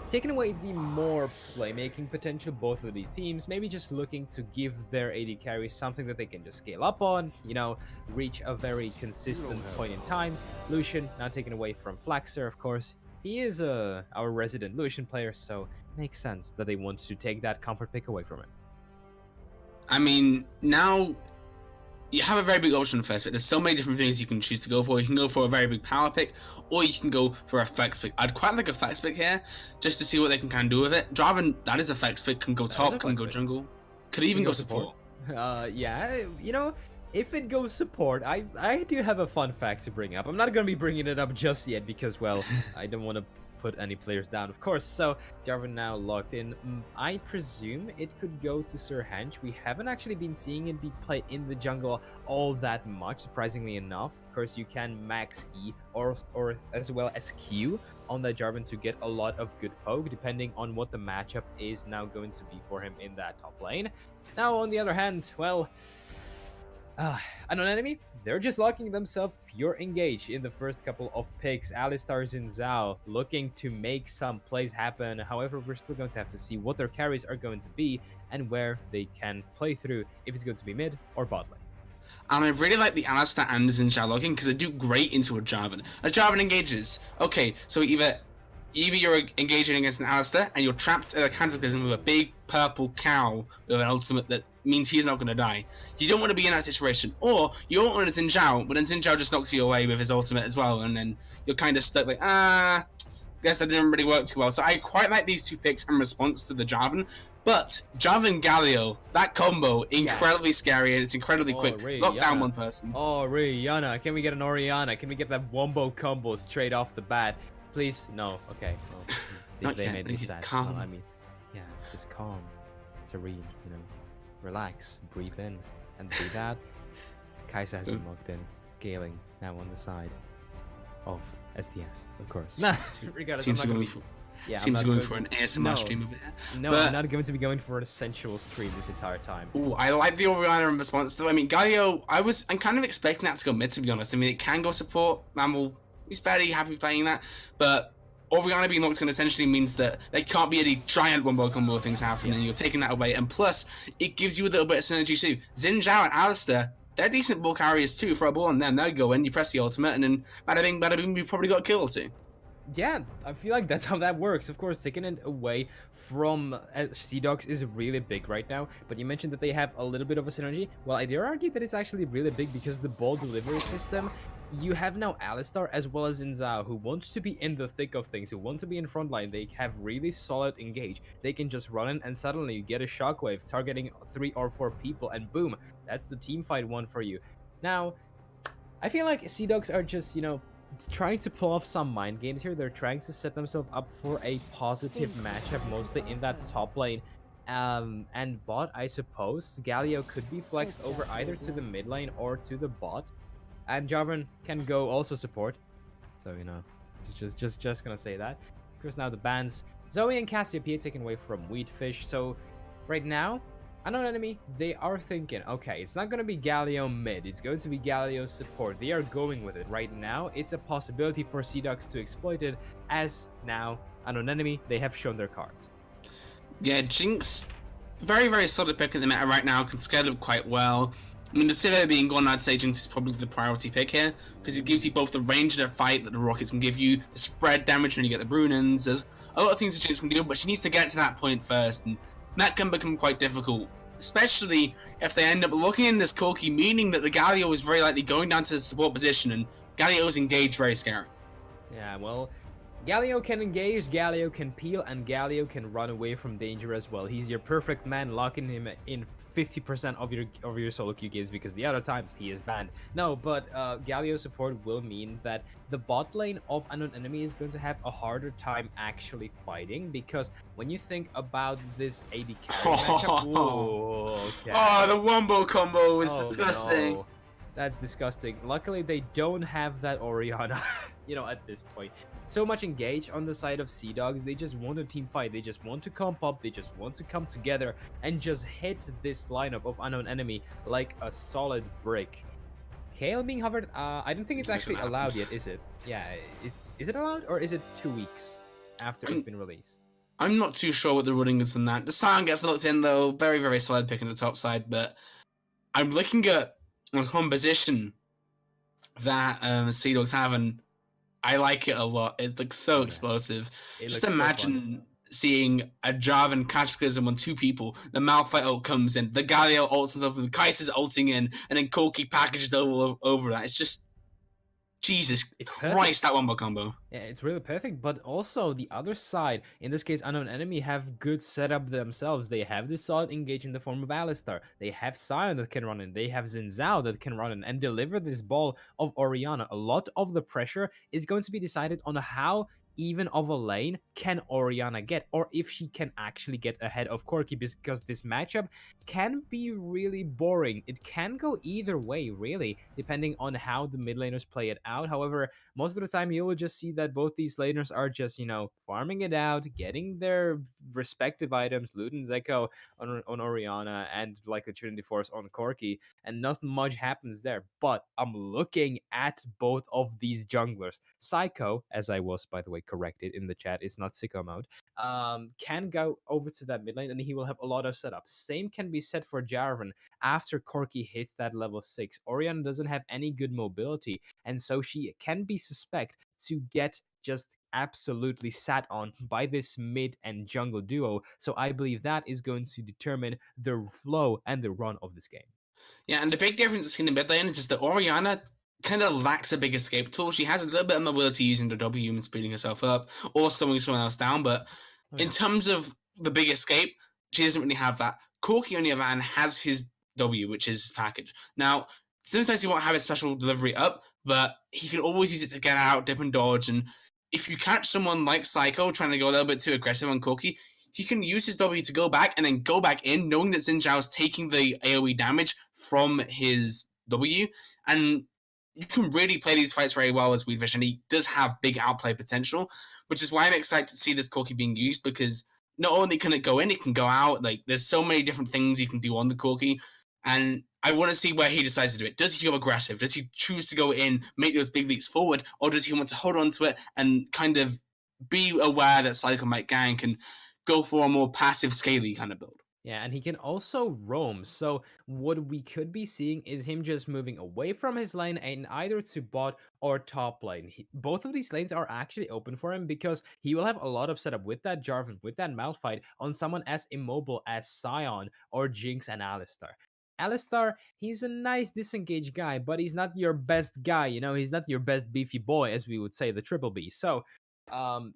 Taking away the more playmaking potential, both of these teams, maybe just looking to give their AD carries something that they can just scale up on, you know, reach a very consistent point in time. Lucian, now taken away from Flaxer, of course. He is our resident Lucian player, so it makes sense that they want to take that comfort pick away from him. I mean, now you have a very big option first, but there's so many different things you can choose to go for. You can go for a very big power pick, or you can go for a flex pick. I'd quite like a flex pick here, just to see what they can kind of do with it. Draven, that is a flex pick, can go top, can go jungle, could even go support. Yeah, you know, if it goes support, I do have a fun fact to bring up. I'm not going to be bringing it up just yet because, well, I don't want to put any players down, of course. So Jarvan now locked in. I presume it could go to Sir Hench. We haven't actually been seeing it be played in the jungle all that much, surprisingly enough. Of course, you can max E or as well as Q on that Jarvan to get a lot of good poke, depending on what the matchup is now going to be for him in that top lane. Now, on the other hand, well, unknown enemy, they're just locking themselves pure engage in the first couple of picks. Alistar's in Zhao looking to make some plays happen. However, we're still going to have to see what their carries are going to be and where they can play through, if it's going to be mid or bot lane. And I really like the Alistar and Xin Zhao looking because they do great into a Jarvan. A Jarvan engages. Okay, so either you're engaging against an Alistar and you're trapped in a Cataclysm with a big purple cow with an ultimate that means he's not going to die. You don't want to be in that situation. Or you don't want a Xin Zhao, but then Xin Zhao just knocks you away with his ultimate as well, and then you're kind of stuck like, guess that didn't really work too well. So I quite like these two picks in response to the Jarvan. But Jarvan Galio, that combo, incredibly scary and it's incredibly quick. Lock down one person. Orianna, can we get an Orianna? Can we get that wombo combo straight off the bat? Please, no. Okay. Well, they made me sad. Calm. Well, I mean, yeah, just calm, serene. You know, relax, breathe in and breathe out. Kai'Sa has been locked in. Galing now on the side of SDS, of course. Nah, regardless, seems I'm not going gonna for. Yeah, Seems I'm not going for an ASMR stream over here. No, but, I'm not going to be going for a sensual stream this entire time. Ooh, I like the Orianna in response though. I mean, Galio, I'm kind of expecting that to go mid, to be honest. I mean, it can go support. He's very happy playing that, but Orianna being locked in essentially means that there can't be any giant wombo combo things happening, and you're taking that away. And plus, it gives you a little bit of synergy too. Xin Zhao and Alistar, they're decent ball carriers too. For a ball on them, they'll go in, you press the ultimate, and then bada bing, you've probably got a kill or two. Yeah, I feel like that's how that works. Of course, taking it away from Seadogs is really big right now, but you mentioned that they have a little bit of a synergy. Well, I dare argue that it's actually really big because the ball delivery system, you have now Alistar as well as Xin Zhao who wants to be in the thick of things, who want to be in front line. They have really solid engage. They can just run in and suddenly you get a shockwave targeting 3 or 4 people and boom, that's the team fight one for you. Now, I feel like Seadogs are just, you know, trying to pull off some mind games here. They're trying to set themselves up for a positive matchup, mostly in that top lane. And bot, I suppose, Galio could be flexed over either to the mid lane or to the bot. And Jarvan can go also support. So, you know, just gonna say that. Of course, now the bans. Zoe and Cassiopeia taken away from Wheatfish. So, right now, unknown enemy, they are thinking, okay, it's not going to be Galio mid, it's going to be Galio support. They are going with it. Right now, it's a possibility for Seadogs to exploit it, as now, unknown enemy, they have shown their cards. Yeah, Jinx, very, very solid pick in the meta right now, can scale up quite well. I mean, the Sivir being gone, I'd say Jinx is probably the priority pick here, because it gives you both the range of the fight that the Rockets can give you, the spread damage when you get the Brunans. There's a lot of things that Jinx can do, but she needs to get to that point first, and that can become quite difficult, especially if they end up looking in this Corki, meaning that the Galio is very likely going down to the support position, and Galio's engaged very scary. Yeah, well, Galio can engage, Galio can peel, and Galio can run away from danger as well. He's your perfect man, locking him in 50% of your solo queue games, because the other times he is banned. No, but Galio support will mean that the bot lane of Unknown Enemy is going to have a harder time actually fighting, because when you think about this AD carry matchup, whoa, okay. Oh, the wombo combo was Oh, disgusting. no. That's disgusting. Luckily, they don't have that Orianna, at this point. So much engaged on the side of Seadogs. They just want a team fight. They just want to comp up. They just want to come together and just hit this lineup of Unknown Enemy like a solid brick. Kale being hovered, I don't think it's It's not actually gonna allowed happen. yet, is it? Yeah, is it allowed, or is it 2 weeks after it's been released? I'm not too sure what the running is on that. The Sion gets looked in though, very, very solid pick on the top side, but I'm looking at a composition that Seadogs have, and I like it a lot. It looks so Oh, yeah. explosive. It Just looks so fun. imagine seeing a Jarvan Cataclysm on 2 people. The Malphite ult comes in, the Galio ults and stuff, the Kaiser's ulting in, and then Corki packages over that. It's just Jesus It's Christ, perfect. that wombo combo. Yeah, it's really perfect, but also the other side, in this case, Unknown Enemy, have good setup themselves. They have this solid engage in the form of Alistar. They have Sion that can run in. They have Xin Zhao that can run in and deliver this ball of Orianna. A lot of the pressure is going to be decided on how even of a lane can Orianna get, or if she can actually get ahead of Corki, because this matchup can be really boring. It can go either way, really, depending on how the mid laners play it out. However, most of the time you will just see that both these laners are just, farming it out, getting their respective items, Loot and Zeko on Orianna, and like the Trinity Force on Corki, and nothing much happens there. But I'm looking at both of these junglers. Psycho, as I was, by the way, corrected in the chat, it's not sicko mode, can go over to that mid lane and he will have a lot of setup. Same can be said for Jarvan after Corki hits that level 6. Orianna doesn't have any good mobility, and so she can be suspect to get just absolutely sat on by this mid and jungle duo. So I believe that is going to determine the flow and the run of this game. Yeah, and the big difference between the mid lane is just that Orianna kind of lacks a big escape tool. She has a little bit of mobility using the W and speeding herself up, or slowing someone else down, but in terms of the big escape, she doesn't really have that. Corki, on the other hand, has his W, which is his package. Now, sometimes he won't have his special delivery up, but he can always use it to get out, dip and dodge, and if you catch someone like Psycho trying to go a little bit too aggressive on Corki, he can use his W to go back and then go back in, knowing that Xin Zhao is taking the AoE damage from his W, and you can really play these fights very well as Weedfish, and he does have big outplay potential, which is why I'm excited to see this Corki being used, because not only can it go in, it can go out. Like, there's so many different things you can do on the Corki, and I want to see where he decides to do it. Does he go aggressive? Does he choose to go in, make those big leaps forward, or does he want to hold on to it and kind of be aware that Cycle might gank and go for a more passive, scaly kind of build? Yeah, and he can also roam. So what we could be seeing is him just moving away from his lane and either to bot or top lane. Both of these lanes are actually open for him because he will have a lot of setup with that Jarvan, with that Malphite on someone as immobile as Sion or Jinx and Alistar. Alistar, he's a nice disengaged guy, but he's not your best guy, he's not your best beefy boy, as we would say, the triple B. So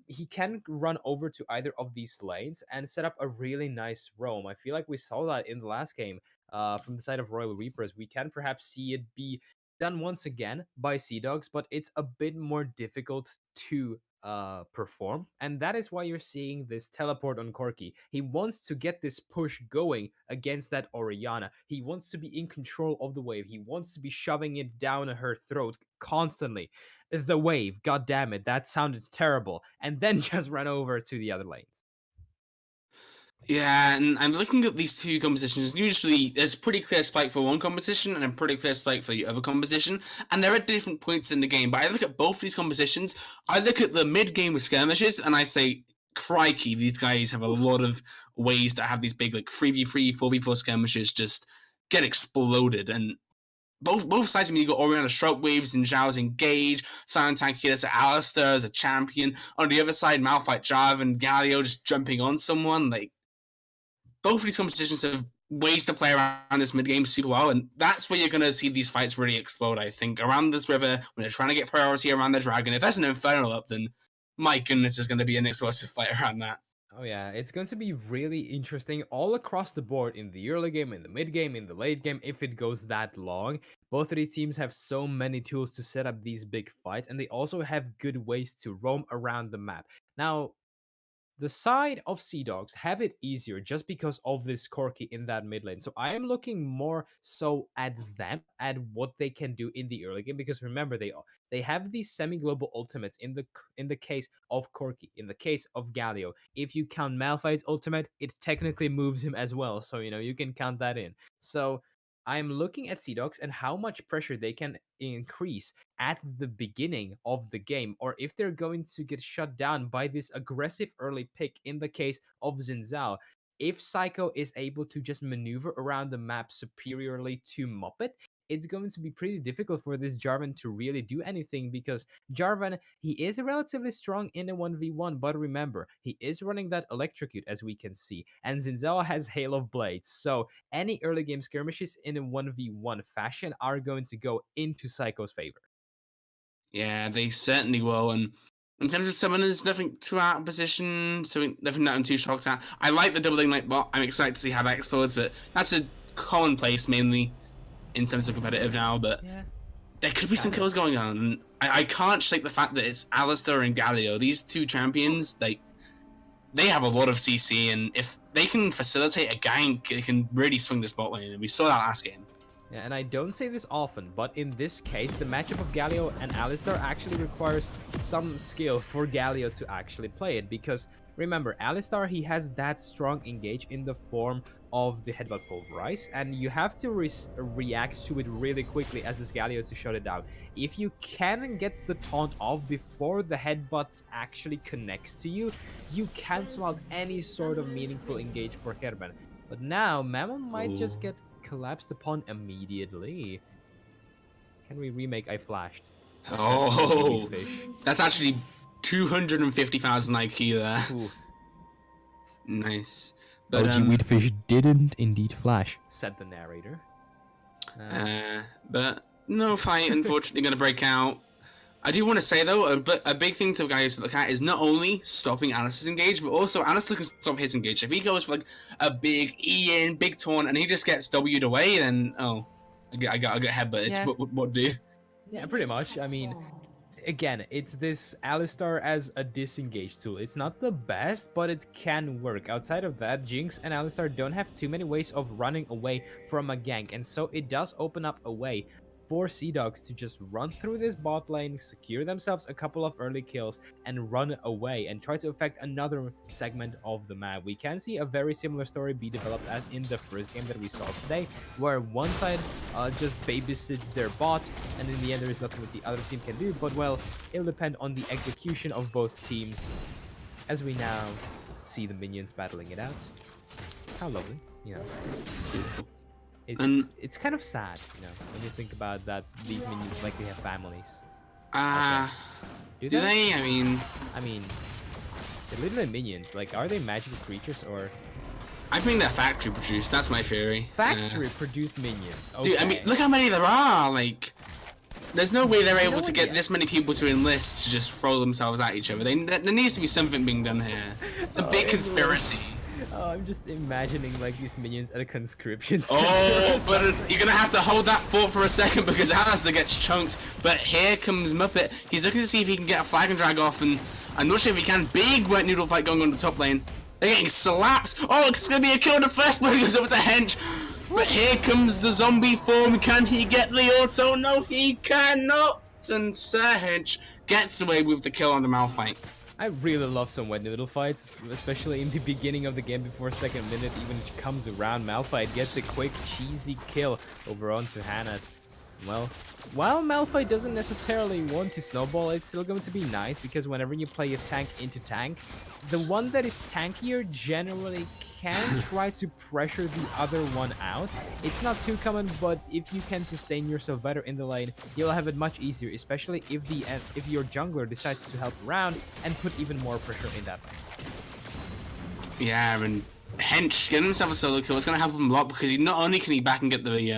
he can run over to either of these lanes and set up a really nice roam. I feel like we saw that in the last game from the side of Royal Reapers. We can perhaps see it be done once again by Seadogs, but it's a bit more difficult to perform, and that is why you're seeing this teleport on Corki. He wants to get this push going against that Orianna. He wants to be in control of the wave. He wants to be shoving it down her throat constantly. The wave, god damn it, that sounded terrible, and then just run over to the other lanes. Yeah, and I'm looking at these two compositions. Usually, there's a pretty clear spike for one composition and a pretty clear spike for the other composition, and they're at different points in the game. But I look at both these compositions. I look at the mid-game with skirmishes, and I say, crikey, these guys have a lot of ways to have these big, like, 3v3, 4v4 skirmishes just get exploded. And both sides, I mean, you got Orianna Shroudwaves and Zhao's Engage, Sion tanking as Alistar as a champion. On the other side, Malphite Jarvan and Galio just jumping on someone. Like, both of these competitions have ways to play around this mid-game super well, and that's where you're going to see these fights really explode, I think. Around this river, when they're trying to get priority around the dragon, if there's an Infernal up, then my goodness, there's going to be an explosive fight around that. Oh yeah, it's going to be really interesting all across the board in the early game, in the mid game, in the late game, if it goes that long. Both of these teams have so many tools to set up these big fights, and they also have good ways to roam around the map. Now, the side of Seadogs have it easier just because of this Corki in that mid lane. So I am looking more so at them, at what they can do in the early game. Because remember, they have these semi-global ultimates in the case of Corki, in the case of Galio. If you count Malphite's ultimate, it technically moves him as well. So you can count that in. So I'm looking at Seadogs and how much pressure they can increase at the beginning of the game, or if they're going to get shut down by this aggressive early pick in the case of Zinzao. If Psycho is able to just maneuver around the map superiorly to Muppet, it's going to be pretty difficult for this Jarvan to really do anything, because Jarvan, he is relatively strong in a 1v1, but remember, he is running that Electrocute as we can see, and Zinzao has Hail of Blades, so any early game skirmishes in a 1v1 fashion are going to go into Psycho's favor. Yeah, they certainly will. And in terms of summoners, nothing too out of position, nothing that I'm too shocked at. I like the double ignite bot. I'm excited to see how that explodes, but that's a commonplace mainly in terms of competitive now. But Yeah. there could be some kills going on. And I can't shake the fact that it's Alistar and Galio. These two champions, they have a lot of CC, and if they can facilitate a gank, they can really swing this bot lane. And we saw that last game. Yeah, and I don't say this often, but in this case, the matchup of Galio and Alistar actually requires some skill for Galio to actually play it, because remember, Alistar, he has that strong engage in the form of the Headbutt Pulverize, and you have to react to it really quickly as this Galio to shut it down. If you can get the taunt off before the Headbutt actually connects to you, you cancel out any sort of meaningful engage for Kerben. But now, Mammon might just get collapsed upon immediately. Can we remake I Flashed? Oh, that's actually 250,000 IQ there. Ooh. Nice. But Wheatfish didn't indeed flash, said the narrator. But no fight, unfortunately, going to break out. I do want to say though, a big thing to guys to look at is not only stopping Alice's engage, but also Alice can stop his engage. If he goes for like a big E in, big taunt, and he just gets W'd away, then I get headbutted. Yeah. What do? Yeah, pretty much. I mean, again, it's this Alistar as a disengage tool. It's not the best, but it can work. Outside of that, Jinx and Alistar don't have too many ways of running away from a gank, and so it does open up a way for Seadogs to just run through this bot lane, secure themselves a couple of early kills, and run away and try to affect another segment of the map. We can see a very similar story be developed as in the first game that we saw today, where one side just babysits their bot, and in the end there is nothing that the other team can do, but well, it'll depend on the execution of both teams, as we now see the minions battling it out. How lovely, you know. It's kind of sad, you know, when you think about that these minions likely have families. Do they? I mean, they're literally minions. Like, are they magical creatures or? I think they're factory produced. That's my theory. Factory produced minions. Okay. Dude, I mean, look how many there are. Like, there's no way they're able to get this many people to enlist to just throw themselves at each other. There needs to be something being done here. It's a big conspiracy. Oh, I'm just imagining like these minions at a conscription. Oh, but you're gonna have to hold that thought for a second because Alistair gets chunked. But here comes Muppet. He's looking to see if he can get a flag and drag off, and I'm not sure if he can. Big wet noodle fight going on the top lane. They're getting slapped. Oh, it's gonna be a kill. The first one goes over to Hench. But here comes the zombie form. Can he get the auto? No, he cannot. And Sir Hench gets away with the kill on the Malphite. I really love some wet noodle fights, especially in the beginning of the game before second minute even comes around. Malphite gets a quick, cheesy kill over onto Hannah. Well, while Malphite doesn't necessarily want to snowball, it's still going to be nice because whenever you play a tank into tank, the one that is tankier generally can try to pressure the other one out. It's not too common, but if you can sustain yourself better in the lane, you'll have it much easier, especially if your jungler decides to help around and put even more pressure in that lane. Yeah, and Hench getting himself a solo kill is going to help him a lot because not only can he back and get the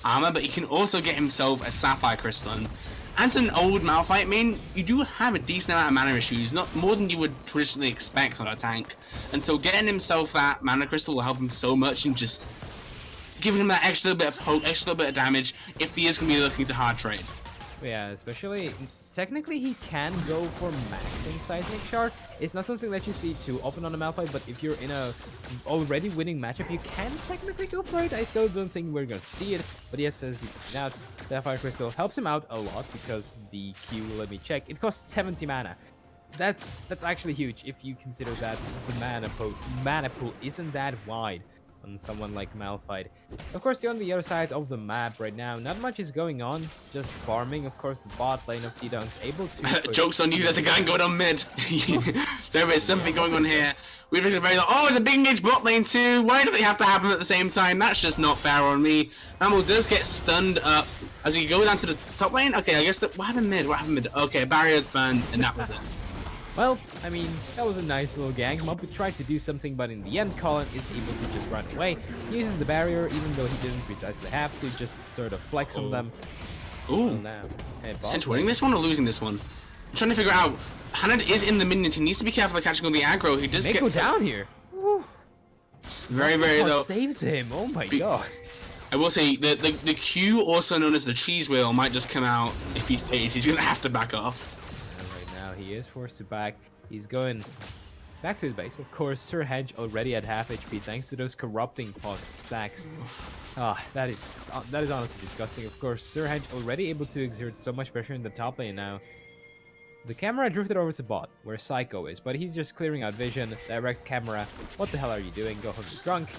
armor, but he can also get himself a Sapphire Crystal. as an old Malphite main, you do have a decent amount of mana issues, not more than you would traditionally expect on a tank. And so getting himself that mana crystal will help him so much and just giving him that extra little bit of poke, extra little bit of damage if he is going to be looking to hard trade. Yeah, especially technically he can go for maxing seismic shard. It's not something that you see too often on a Malphite, but if you're in a already winning matchup, you can technically go for it. I still don't think we're gonna see it, but yes, as you pointed out, Sapphire Crystal helps him out a lot because the Q, let me check, it costs 70 mana. That's actually huge if you consider that the mana pool isn't that wide on someone like Malphite. Of course, on the other side of the map right now, not much is going on, just farming. Of course, the bot lane of Seadogs able to... Joke's on you, there's a guy going on mid. There is something going on here. We're looking very like, oh, it's a big engaged bot lane too. Why do they have to happen at the same time? That's just not fair on me. Mammal does get stunned up as we go down to the top lane. Okay, I guess that... What happened mid? Okay, barriers burned, and that was it. Well, I mean, that was a nice little gang. Muppet tried to do something, but in the end, Colin is able to just run away. He uses the barrier, even though he didn't precisely have to, just sort of flex on them. Ooh. Now, Is winning this one or losing this one? I'm trying to figure out. Hanad is in the minions. He needs to be careful of catching all the aggro. He does They get go down here. Woo. very, very low. Saves him. Oh my god. I will say the Q, also known as the cheese wheel, might just come out if he stays. He's gonna have to back off. He is forced to back. He's going back to his base. Of course, Sir Hedge already at half HP thanks to those corrupting stacks. That is honestly disgusting. Of course, Sir Hedge already able to exert so much pressure in the top lane now. The camera drifted over to bot, where Psycho is, but he's just clearing out vision. Direct camera. What the hell are you doing? Go home drunk.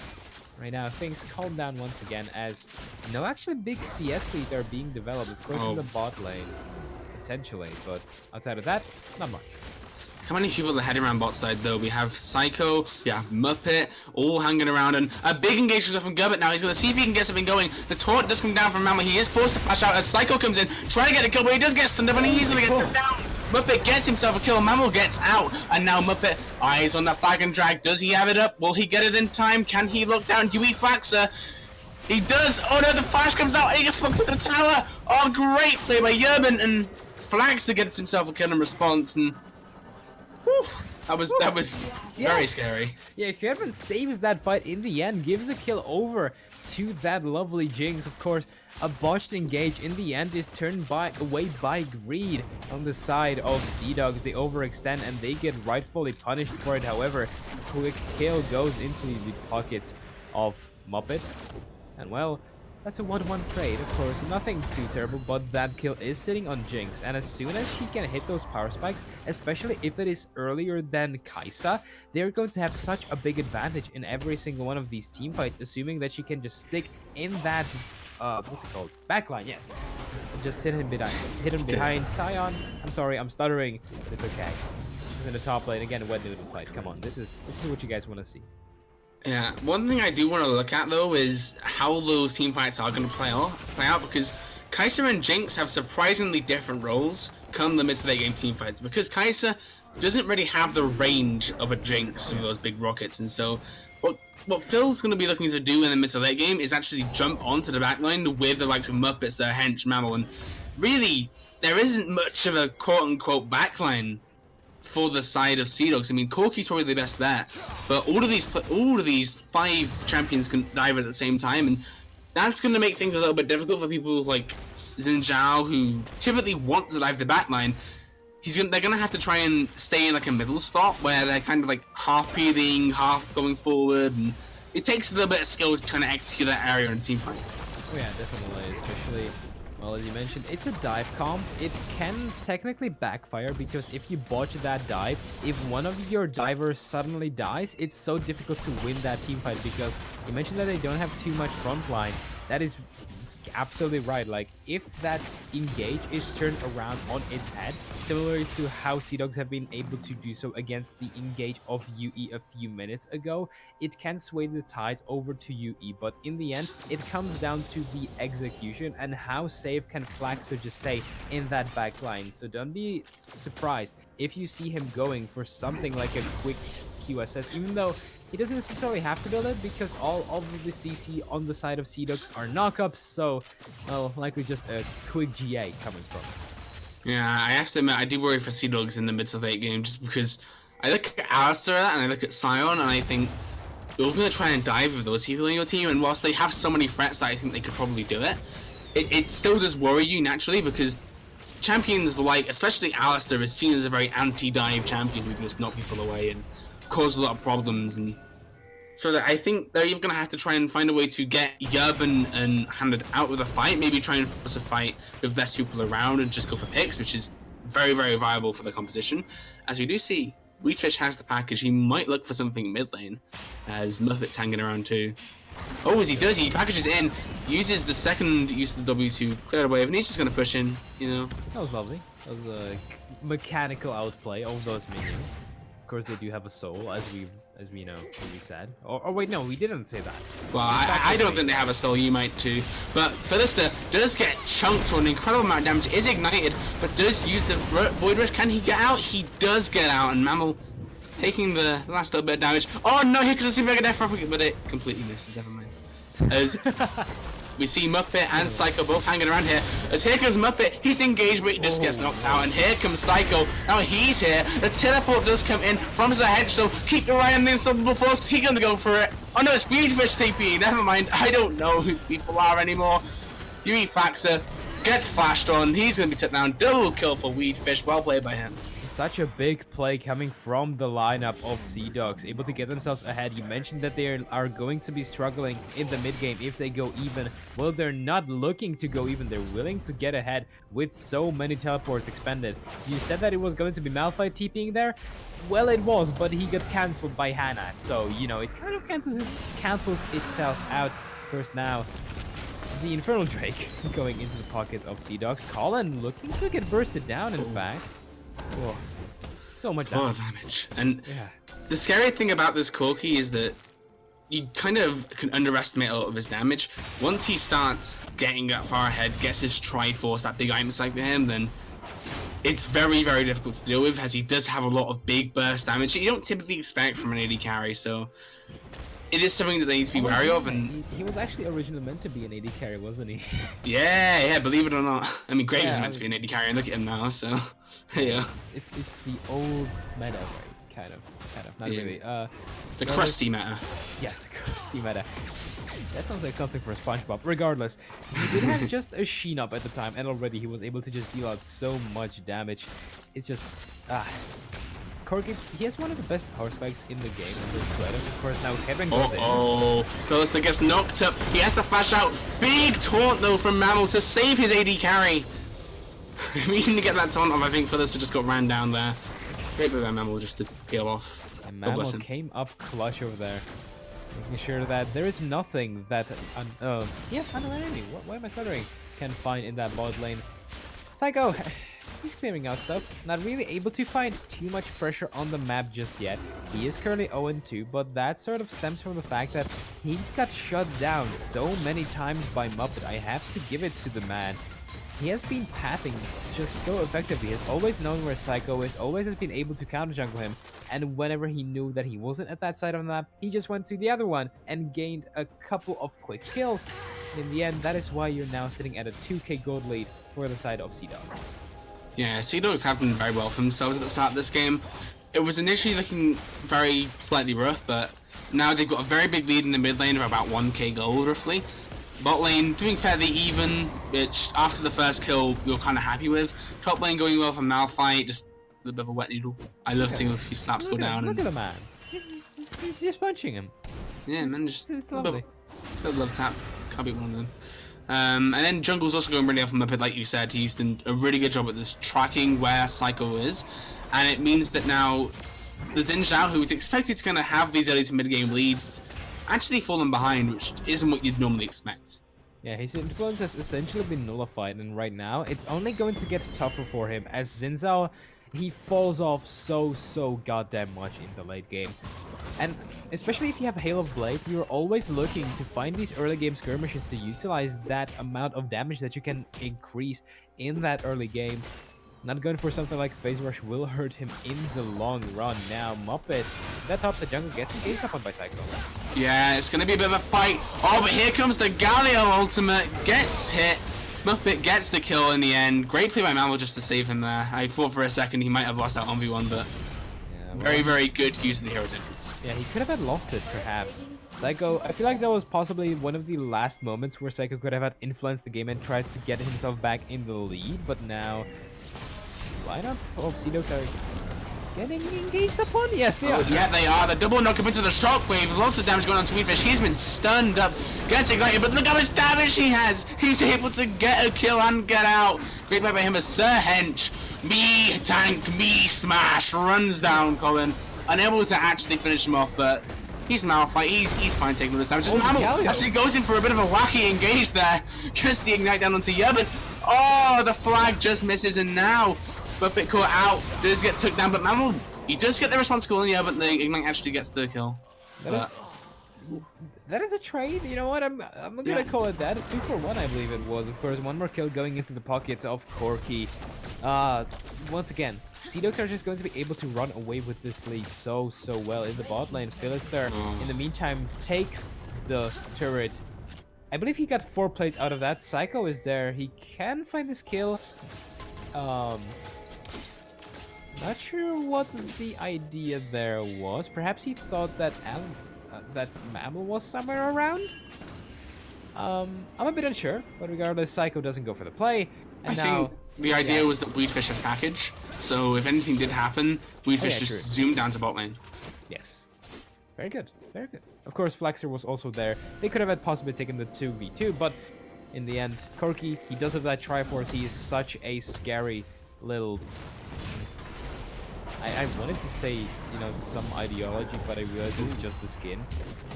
Right now, things calm down once again as no actually big CS leads are being developed. Of course, in the bot lane. Potentially, but outside of that, not much. How many people are heading around bot side though? We have Psycho, we have Muppet, all hanging around, and a big engagement from Gurbit now. He's going to see if he can get something going. The taunt does come down from Mama. He is forced to flash out as Psycho comes in, trying to get a kill, but he does get stunned up, and he's going to get took down. Muppet gets himself a kill, Mammal gets out, and now Muppet eyes on the flag and drag. Does he have it up? Will he get it in time? Can he look down Yui Flaxer? He does! Oh no, the flash comes out and he gets looked at the tower! Oh great play by Yerban, and Flaxer gets himself a kill in response, and whew, that was very scary. Yeah, Yerban saves that fight in the end, gives a kill over to that lovely Jinx. Of course, a botched engage in the end is turned away by greed on the side of Seadogs. They overextend and they get rightfully punished for it. However, a quick kill goes into the pockets of Muppet. And well, that's a 1-1 trade, of course, nothing too terrible, but that kill is sitting on Jinx, and as soon as she can hit those power spikes, especially if it is earlier than Kai'Sa, they're going to have such a big advantage in every single one of these team fights, assuming that she can just stick in that, what's it called? Backline, yes. Just hit him behind Sion. I'm sorry, I'm stuttering. It's okay. She's in the top lane, again, a wet noodle fight. Come on, this is what you guys want to see. Yeah, one thing I do want to look at though is how those team fights are going to play out because Kai'Sa and Jinx have surprisingly different roles come the mid to late game team fights, because Kai'Sa doesn't really have the range of a Jinx with those big rockets, and so what Phil's going to be looking to do in the mid to late game is actually jump onto the backline with the likes of Muppets, Hench, Mammal, and really there isn't much of a quote-unquote backline for the side of Seadogs. I mean, Corki's probably the best there, but all of these 5 champions can dive at the same time, and that's going to make things a little bit difficult for people like Xin Zhao, who typically want to dive the backline. They're gonna have to try and stay in like a middle spot where they're kind of like half peeling, half going forward, and it takes a little bit of skill to kind of execute that area in a team fight. Oh yeah, definitely, especially, well, as you mentioned, it's a dive comp. It can technically backfire because if you botch that dive, if one of your divers suddenly dies, it's so difficult to win that team fight, because you mentioned that they don't have too much front line. That is absolutely right. Like, if that engage is turned around on its head, similarly to how Seadogs have been able to do so against the engage of UE a few minutes ago, it can sway the tides over to UE, but in the end, it comes down to the execution and how safe can Flaxer just stay in that back line. So don't be surprised if you see him going for something like a quick QSS, even though he doesn't necessarily have to build it, because all of the CC on the side of Seadogs are knockups, so, well, likely just a quick GA coming from. Yeah, I have to admit, I do worry for Seadogs in the mid to late game, just because I look at Alistair and I look at Sion, and I think you're going to try and dive with those people in your team, and whilst they have so many threats that I think they could probably do it, it still does worry you naturally, because champions like, especially Alistair, is seen as a very anti-dive champion who can just knock people away and cause a lot of problems, and so that I think they're even going to have to try and find a way to get Yub and Handed out of the fight, maybe try and force a fight with less people around and just go for picks, which is very, very viable for the composition. As we do see, Wheatfish has the package. He might look for something mid lane, as Muffet's hanging around too. Oh, as he does, he packages in, uses the second use of the W to clear the wave, and he's just going to push in, you know. That was lovely. That was a mechanical outplay of those minions. Of course, they do have a soul, as we know, as we said. Or wait, no, we didn't say that. Well, I don't think they have a soul, you might too. But Philister does get chunked for an incredible amount of damage, is ignited, but does use the Void Rush. Can he get out? He does get out, and Mammal taking the last little bit of damage. Oh no, here comes a Super Death, but it completely misses, never mind. As we see Muppet and Psycho both hanging around here. As here comes Muppet, he's engaged, but he just gets knocked out. And here comes Psycho. Now he's here. The teleport does come in from his hedgehog. Keep your eye on the Unstoppable Force. He's gonna go for it. Oh no, it's Weedfish TP. Never mind. I don't know who the people are anymore. Yui Faxa gets flashed on. He's gonna be taken down. Double kill for Weedfish. Well played by him. Such a big play coming from the lineup of Seadogs, able to get themselves ahead. You mentioned that they are going to be struggling in the mid game if they go even. Well, they're not looking to go even. They're willing to get ahead with so many teleports expended. You said that it was going to be Malphite TPing there. Well, it was, but he got cancelled by Hannah. So, you know, it kind of cancels itself out. First now, the Infernal Drake going into the pockets of Seadogs. Colin looking to get bursted down, in fact. Whoa. So much damage. And yeah. The scary thing about this Corki is that you kind of can underestimate a lot of his damage. Once he starts getting that far ahead, gets his Triforce, that big item spike for him, then it's very, very difficult to deal with, as he does have a lot of big burst damage that you don't typically expect from an AD carry, so it is something that they need to be wary of. And he was actually originally meant to be an AD carry, wasn't he? yeah, believe it or not. I mean, Graves is meant to be an AD carry, and look at him now, so yeah. It's the old meta, right? Kind of, not really. The crusty meta. Yes, the crusty meta. That sounds like something for SpongeBob. Regardless, he did have just a Sheen up at the time, and already he was able to just deal out so much damage. It's just Corki, he has one of the best power spikes in the game on this sweater. Of course, now Kevin goes in. Philister gets knocked up. He has to flash out. Big taunt though from Mammal to save his AD carry. We didn't get that taunt off. I think Philister just got ran down there. Great by Mammal just to peel off. And Mammal came up clutch over there, making sure that there is nothing that yes, an enemy. Why am I stuttering? Can find in that bot lane. Psycho. He's clearing out stuff, not really able to find too much pressure on the map just yet. He is currently 0-2, but that sort of stems from the fact that he got shut down so many times by Muppet. I have to give it to the man. He has been pathing just so effectively. He has always known where Psycho is, always has been able to counter jungle him, and whenever he knew that he wasn't at that side of the map, he just went to the other one and gained a couple of quick kills. In the end, that is why you're now sitting at a 2k gold lead for the side of Seadogs. Yeah, Seadogs have done very well for themselves at the start of this game. It was initially looking very slightly rough, but now they've got a very big lead in the mid lane of about 1k gold roughly. Bot lane doing fairly even, which after the first kill you're kind of happy with. Top lane going well for Malphite, just a little bit of a wet noodle. I love seeing a few slaps go down. Look at the man. He's just punching him. Yeah, man, just it's lovely. A love tap. Can't be one of them. And then Jungle's also going really well from Muppet, like you said. He's done a really good job at this tracking where Psycho is, and it means that now the Xin Zhao, who is expected to kind of have these early to mid game leads, actually fallen behind, which isn't what you'd normally expect. Yeah, his influence has essentially been nullified, and right now it's only going to get tougher for him as Xin Zhao, he falls off so goddamn much in the late game. And especially if you have Hail of Blades, you're always looking to find these early game skirmishes to utilize that amount of damage that you can increase in that early game. Not going for something like Phase Rush will hurt him in the long run. Now, Muppet, that top side jungle gets engaged upon by Psycho. Yeah, it's going to be a bit of a fight. Oh, but here comes the Galio ultimate. Gets hit. Muppet gets the kill in the end. Great play by Mammal just to save him there. I thought for a second he might have lost that 1v1, but Yeah, very, very good use of the hero's entrance. Yeah, he could have had lost it, perhaps. Psycho, I feel like that was possibly one of the last moments where Psycho could have had influenced the game and tried to get himself back in the lead, but now lineup of Seadogs are getting engaged upon. Yes, they are. Yeah, they are. The double knock up into the shockwave. Lots of damage going on to Weedfish. He's been stunned up. Gets ignited, but look how much damage he has. He's able to get a kill and get out. Great play by him as Sir Hench. Me tank, me smash. Runs down Colin. Unable to actually finish him off, but he's Malphite. He's fine taking all this damage. Just Mammal actually goes in for a bit of a wacky engage there. Gets the ignite down onto Yubin. Oh, the flag just misses, and now Muppet caught out. Does get took down, but Mammal, he does get the response call, yeah, but the ignite actually gets the kill. That is a trade. You know what? I'm gonna call it that. A 2-for-1, I believe it was. Of course, one more kill going into the pockets of Corki. Once again, Seadogs are just going to be able to run away with this lead so well in the bot lane. Philister, in the meantime, takes the turret. I believe he got 4 plates out of that. Psycho is there. He can find this kill. Not sure what the idea there was. Perhaps he thought that that Mammal was somewhere around. I'm a bit unsure, but regardless, Psycho doesn't go for the play. And I think the idea was that Weedfish had package, so if anything did happen, Weedfish just zoomed down to bot lane. Yes. Very good. Very good. Of course, Flexer was also there. They could have had possibly taken the 2v2, but in the end, Corki, he does have that Triforce. He is such a scary little... I wanted to say, you know, some ideology, but I realized it's just the skin.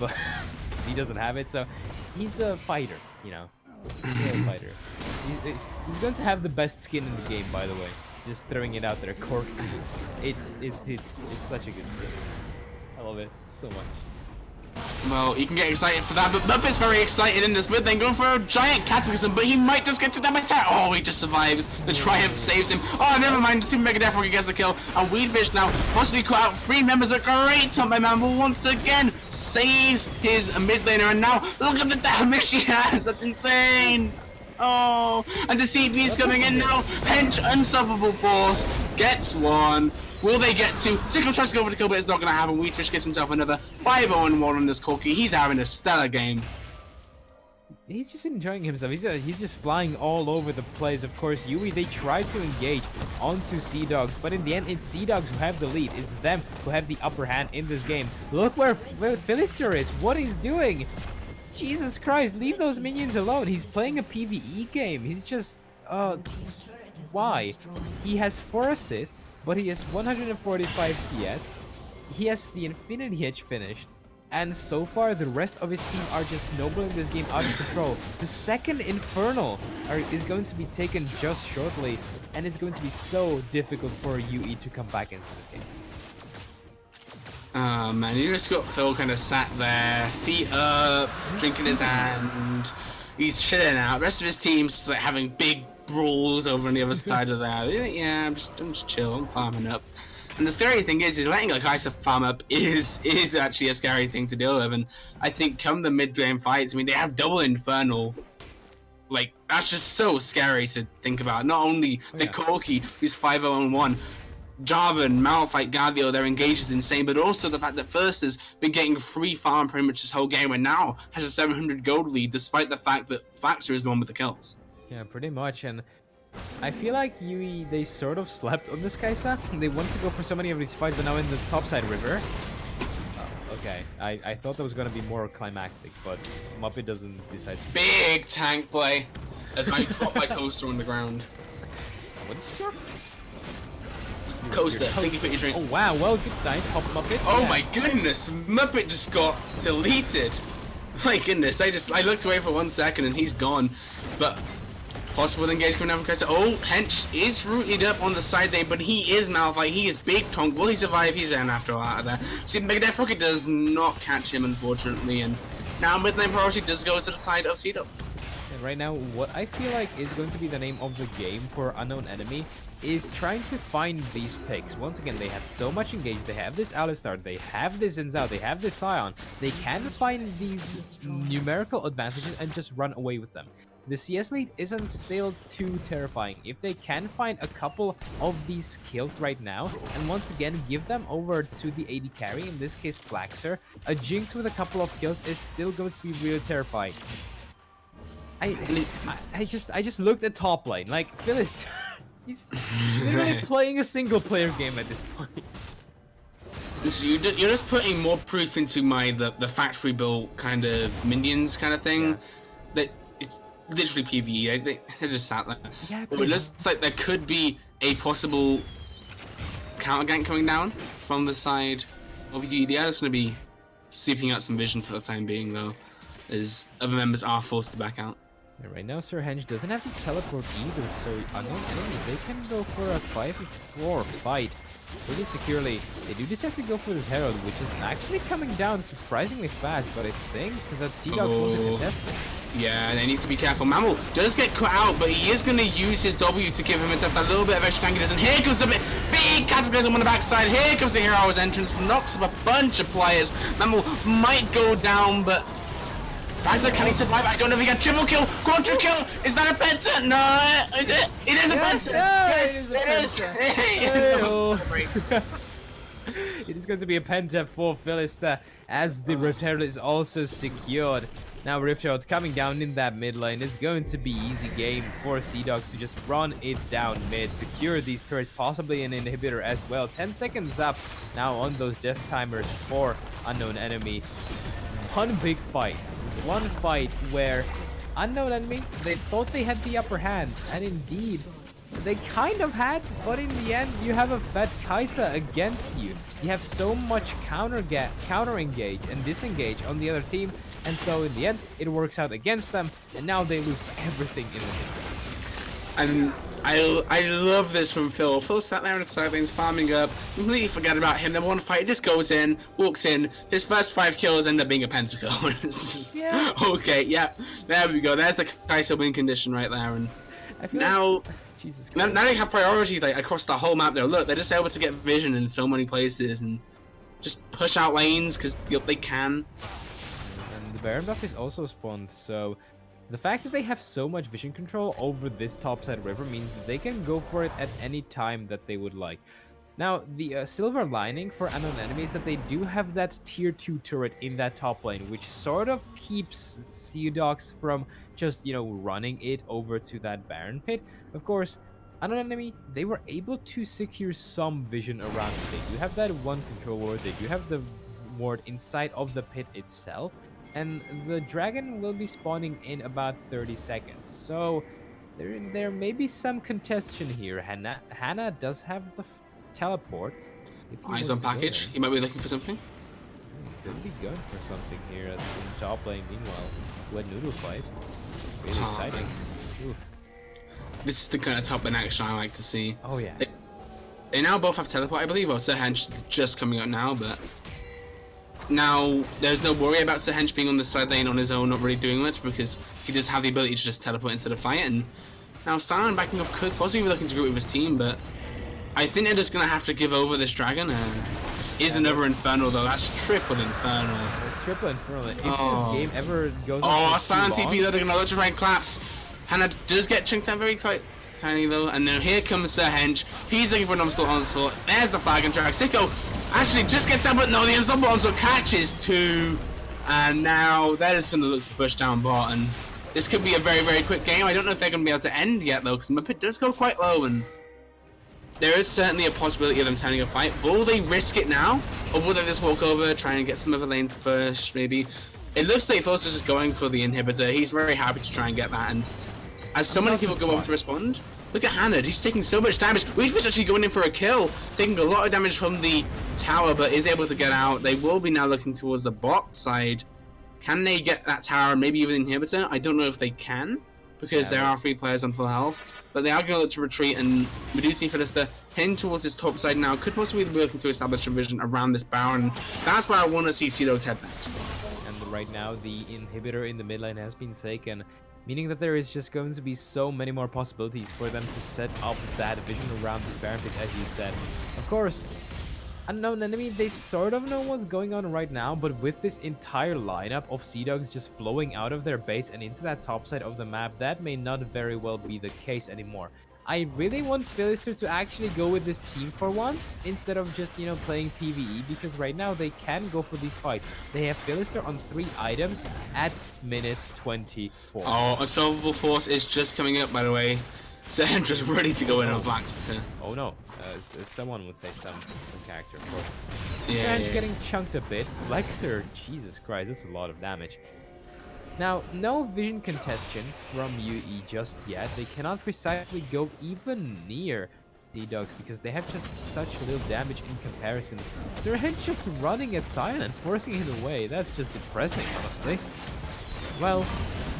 But he doesn't have it, so he's a fighter, you know. He's a fighter. He's going to have the best skin in the game, by the way. Just throwing it out there, Corki. It's such a good skin. I love it so much. Well, you can get excited for that, but Muppet's very excited in this mid lane, going for a giant cataclysm, but he might just get to that attack. Oh, he just survives. The Triumph saves him. Oh, never mind. Super Mega Death Rocket gets the kill. And Weedfish now possibly cut out 3 members, but great top by Mammal once again saves his mid laner. And now, look at the damage he has. That's insane. Oh, and the TP's coming in now. Hench, Unstoppable Force, gets 1. Will they get to? Sickle tries to go for the kill, but it's not going to happen. Weedfish gets himself another 5-0-1 on this Corki. He's having a stellar game. He's just enjoying himself. He's just flying all over the place. Of course, Yui, they tried to engage onto Seadogs, but in the end, it's Seadogs who have the lead. It's them who have the upper hand in this game. Look where Philister is. What he's doing. Jesus Christ, leave those minions alone. He's playing a PvE game. He's just... why? He has 4 assists, but he has 145 CS. He has the Infinity Edge finished. And so far, the rest of his team are just snowballing this game out of control. The second Infernal is going to be taken just shortly, and it's going to be so difficult for UE to come back into this game. Man, you just got Phil kind of sat there, feet up, drinking his hand. He's chilling out. The rest of his team's like having big brawls over on the other side of that. Yeah, I'm just chill. I'm farming up. And the scary thing is letting a Kai'Sa farm up is actually a scary thing to deal with. And I think come the mid-game fights, I mean, they have double Infernal. Like, that's just so scary to think about. Not only the Corki, who's 5-0-1, Jarvan, Malphite, Gardio, their engage is insane, but also the fact that First has been getting free farm pretty much this whole game and now has a 700 gold lead, despite the fact that Faxer is the one with the kills. Yeah, pretty much. And I feel like UE, they sort of slept on this Kai'Sa. They wanted to go for so many of these fights, but now in the topside river. Okay, I thought that was going to be more climactic, but Muppet doesn't decide to... Big tank play as I drop my coaster on the ground. What did you drop? Coaster, I think you put your drink. Oh wow, well, good night, Pop Muppet. Oh my goodness, Muppet just got deleted. My goodness, I looked away for 1 second and he's gone. But possible engagement from Kai'Sa. Oh, Hench is rooted up on the side there, but he is Malphite. He is Big Tonk. Will he survive? He's down after all out of there. See, Mega Death Rocket does not catch him, unfortunately, and now mid-lane priority does go to the side of Seadogs. And right now, what I feel like is going to be the name of the game for Unknown Enemy is trying to find these picks. Once again, they have so much engaged. They have this Alistar, they have this Zinzao, they have this Sion. They can find these numerical advantages and just run away with them. the CS lead isn't still too terrifying. If they can find a couple of these kills right now, and once again give them over to the AD carry, in this case Flaxer, a Jinx with a couple of kills is still going to be really terrifying. I just looked at top lane, like Phyllis, he's literally playing a single player game at this point. So you're just putting more proof into the factory built kind of minions kind of thing. Yeah. That it's literally PvE. They're just sat there. Yeah, But it looks like there could be a possible counter gank coming down from the side of UD. They're just going to be sweeping out some vision for the time being, though, as other members are forced to back out. Yeah, right now, Sir Henge doesn't have to teleport either, so unknown enemy, they can go for a 5v4 fight pretty securely. They do just have to go for this Herald, which is actually coming down surprisingly fast, but I think that Seadogs wants to contest it. Yeah, they need to be careful. Mammal does get cut out, but he is going to use his W to give himself that little bit of extra tankiness. And here comes the big cataclysm on the backside. Here comes the hero's entrance, knocks up a bunch of players. Mammal might go down, but Flaxer, can he survive? I don't know if he got triple kill, quadruple kill. Is that a penta? No, is it? It is a penta. Yes, it is. It is going to be a penta for Philister as the return is also secured. Now Riftshot coming down in that mid lane is going to be easy game for Seadogs to just run it down mid, secure these turrets, possibly an inhibitor as well. 10 seconds up now on those death timers for unknown enemy. One big fight. One fight where unknown enemy, they thought they had the upper hand, and indeed they kind of had, but in the end you have a fat Kai'Sa against you. You have so much counter engage and disengage on the other team, and so in the end it works out against them, and now they lose everything in the And I love this from Phil. Phil sat there on the sidelines farming up, completely forgot about him. Then one fight, he just goes in, walks in, his first 5 kills end up being a pentakill. It's just, Yeah. okay, yeah, there we go. There's the Kai'Sa win condition right there. And I feel now, like, Jesus Christ. now they have priority like across the whole map there. Look, they're just able to get vision in so many places and just push out lanes because they can. And the Baron buff is also spawned, so the fact that they have so much vision control over this topside river means that they can go for it at any time that they would like. Now, the silver lining for unknown enemies is that they do have that tier 2 turret in that top lane, which sort of keeps Seadogs from just, running it over to that Baron pit. Of course, unknown enemy, they were able to secure some vision around it. They do have that one control ward, they do have the ward inside of the pit itself, and the dragon will be spawning in about 30 seconds. So there may be some contention here. Hannah does have the teleport. If he Eyes wants on to go package. there. He might be looking for something. He could be going for something here at the top lane. Meanwhile, wet noodle fight. Really Oh, exciting. Ooh. This is the kind of top lane action I like to see. Oh yeah. They now both have teleport, I believe. Or Sir Hench is just coming out now, but now there's no worry about Sir Hench being on the side lane on his own, not really doing much, because he does have the ability to just teleport into the fight. And now Sion backing off could possibly be looking to group with his team, but I think they're just gonna have to give over this dragon. This is another Infernal though. That's triple Infernal. It's triple Infernal. If Oh. this game ever goes Oh, on for Sion too long, TP though. They're gonna look to try and collapse. Hannah does get chunked out very quite tiny though, and now here comes Sir Hench. He's looking for an onslaught. There's the flag and drag. Sicko actually just gets out, but no, the unstoppable onslaught catches 2, and now they're just gonna look to push down bot. And this could be a very, very quick game. I don't know if they're gonna be able to end yet though, because Muppet does go quite low, and there is certainly a possibility of them turning a fight. Will they risk it now, or will they just walk over, try and get some of the lanes first? Maybe. It looks like Foster's just going for the inhibitor. He's very happy to try and get that, and as so many people go up to respond, look at Hannah, he's taking so much damage. Weedfish actually going in for a kill, taking a lot of damage from the tower, but is able to get out. They will be now looking towards the bot side. Can they get that tower, maybe even inhibitor? I don't know if they can, because there are 3 players on full health, but they are going to look to retreat, and we do see Philister heading towards this top side now. Could possibly be looking to establish some vision around this Baron. That's where I want to see Seadogs head next. and right now the inhibitor in the mid lane has been taken, meaning that there is just going to be so many more possibilities for them to set up that vision around this Baron pit, as you said. Of course, unknown enemy, they sort of know what's going on right now, but with this entire lineup of Seadogs just flowing out of their base and into that top side of the map, that may not very well be the case anymore. I really want Philister to actually go with this team for once, instead of just, you know, playing PvE, because right now they can go for these fights. They have Philister on 3 items at minute 24. Oh, Unsolvable Force is just coming up, by the way. So I'm just ready to go in on flanks. Oh no, someone would say some character, of course. Yeah, Strange getting chunked a bit. Flexer, Jesus Christ, that's a lot of damage. Now, no vision contention from UE just yet. They cannot precisely go even near Seadogs because they have just such little damage in comparison. They're just running at Silent, forcing it away. That's just depressing, honestly. Well,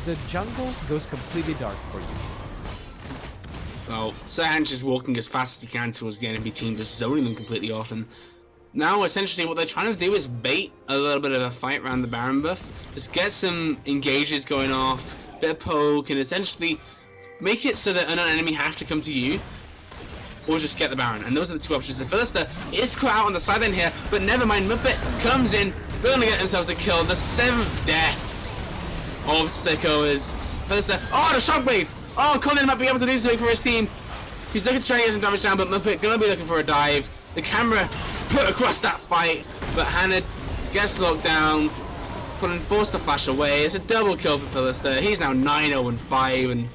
the jungle goes completely dark for you. Well, Sanj is walking as fast as he can towards the enemy team, just zoning them completely off. And now, essentially, what they're trying to do is bait a little bit of a fight around the Baron buff. Just get some engages going off, bit of poke, and essentially make it so that an enemy have to come to you, or just get the Baron. And those are the 2 options. The Philister is caught out on the sideline here, but never mind, Muppet comes in, they're going to get themselves a kill. The 7th death of Sicko is Philister. Oh, the Shockwave! Oh, Colin might be able to do something for his team. He's looking to try and get some damage down, but Muppet gonna be looking for a dive. The camera split across that fight, but Hannah gets locked down. Colin forced to flash away. It's a double kill for Philister. He's now 9-0-5, and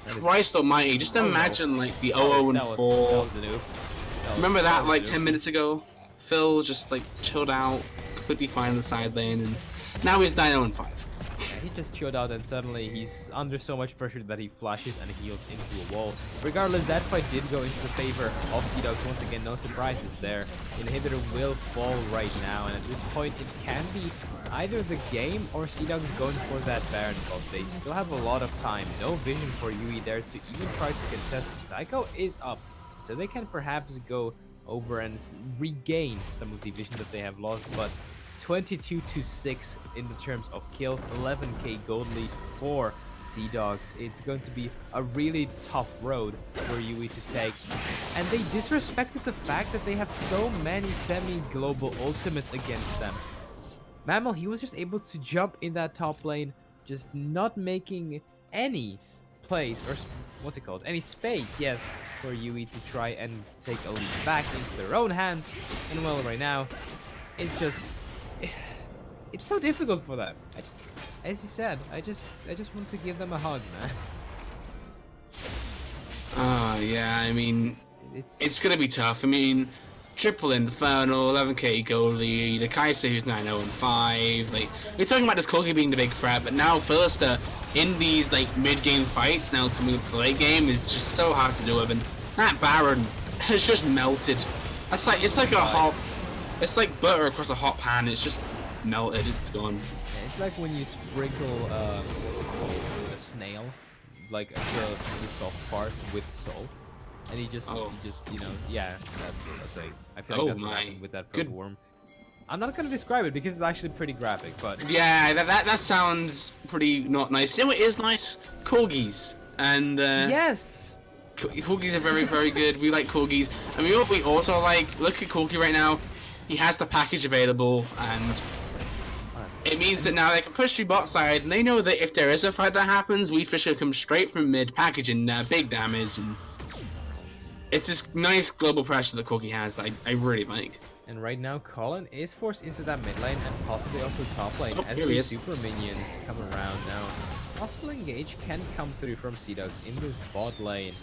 Christ almighty, just imagine like the 0-0-4. Remember that like 10 minutes ago? Phil just like chilled out, completely fine on the side lane, and now he's 9-0-5. Yeah, he just chilled out and suddenly he's under so much pressure that he flashes and heals into a wall. Regardless, that fight did go into the favor of Seadogs. Once again, no surprises there. Inhibitor will fall right now, and at this point it can be either the game or Seadogs going for that Baron buff. They still have a lot of time. No vision for UE there to even try to contest. Psycho is up, so they can perhaps go over and regain some of the vision that they have lost, but 22-6 in the terms of kills, 11k gold lead for Seadogs. It's going to be a really tough road for UE to take. And they disrespected the fact that they have so many semi-global ultimates against them. Mammal, he was just able to jump in that top lane, just not making any place, or what's it called? Any space, yes, for UE to try and take a lead back into their own hands. And well, right now, it's just... it's so difficult for them. As you said, I just want to give them a hug, man. Yeah, I mean, it's gonna be tough. I mean, Triple Inferno, 11k gold lead, the Kaiser who's 9-0-5. Like, we're talking about this Corgi being the big threat, but now Philister in these like mid-game fights, now coming up to late game, is just so hard to do with. And that Baron has just melted. That's like, it's like a hot. It's like butter across a hot pan. It's just melted. It's gone. Yeah, it's like when you sprinkle, what's it called, a snail, like across the soft parts with salt, and you just, you know, yeah, that's the thing. I feel like that's what happened with that purple worm. I'm not gonna describe it because it's actually pretty graphic, but yeah, that sounds pretty not nice. You know what is nice? Corgis. And yes. Corgis are very, very good. We like Corgis. And we also like, look at Corgi right now. He has the package available, and it means that now they can push through bot side, and they know that if there is a fight that happens, Weedfish will come straight from mid, packaging big damage, and it's this nice global pressure that Corgi has that I really like. And right now, Colin is forced into that mid lane and possibly also top lane as here he the is. super minions come around now. Possible engage can come through from Seadogs in this bot lane.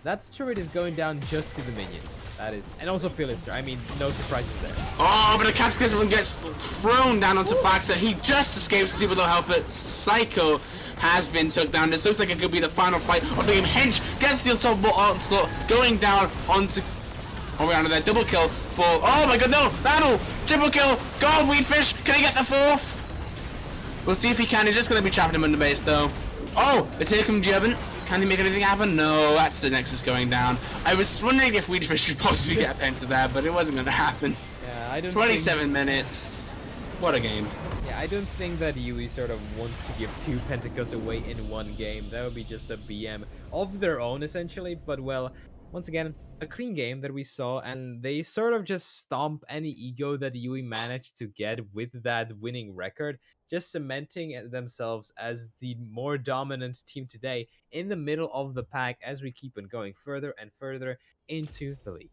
That turret is going down just to the minions. That is, and also Philister. I mean, no surprises there. Oh, but the Cataclysm gets thrown down onto Faxa. He just escapes to see with no help, but Psycho has been took down. This looks like it could be the final fight of the game. Hench gets the assault onslaught, going down onto around there. Double kill for, oh my god, no! Battle! Triple kill! Go on, Weedfish! Can he get the 4th? We'll see if he can. He's just going to be trapping him in the base, though. Oh, is here come Jebin? Can he make anything happen? No, that's the Nexus going down. I was wondering if Weedfish could possibly get a penta there, but it wasn't going to happen. Yeah, I don't 27 minutes. What a game. Yeah, I don't think that UE sort of wants to give 2 Pentacles away in one game. That would be just a BM of their own, essentially. But, well, once again, a clean game that we saw, and they sort of just stomp any ego that Yui managed to get with that winning record, just cementing themselves as the more dominant team today in the middle of the pack as we keep on going further and further into the league.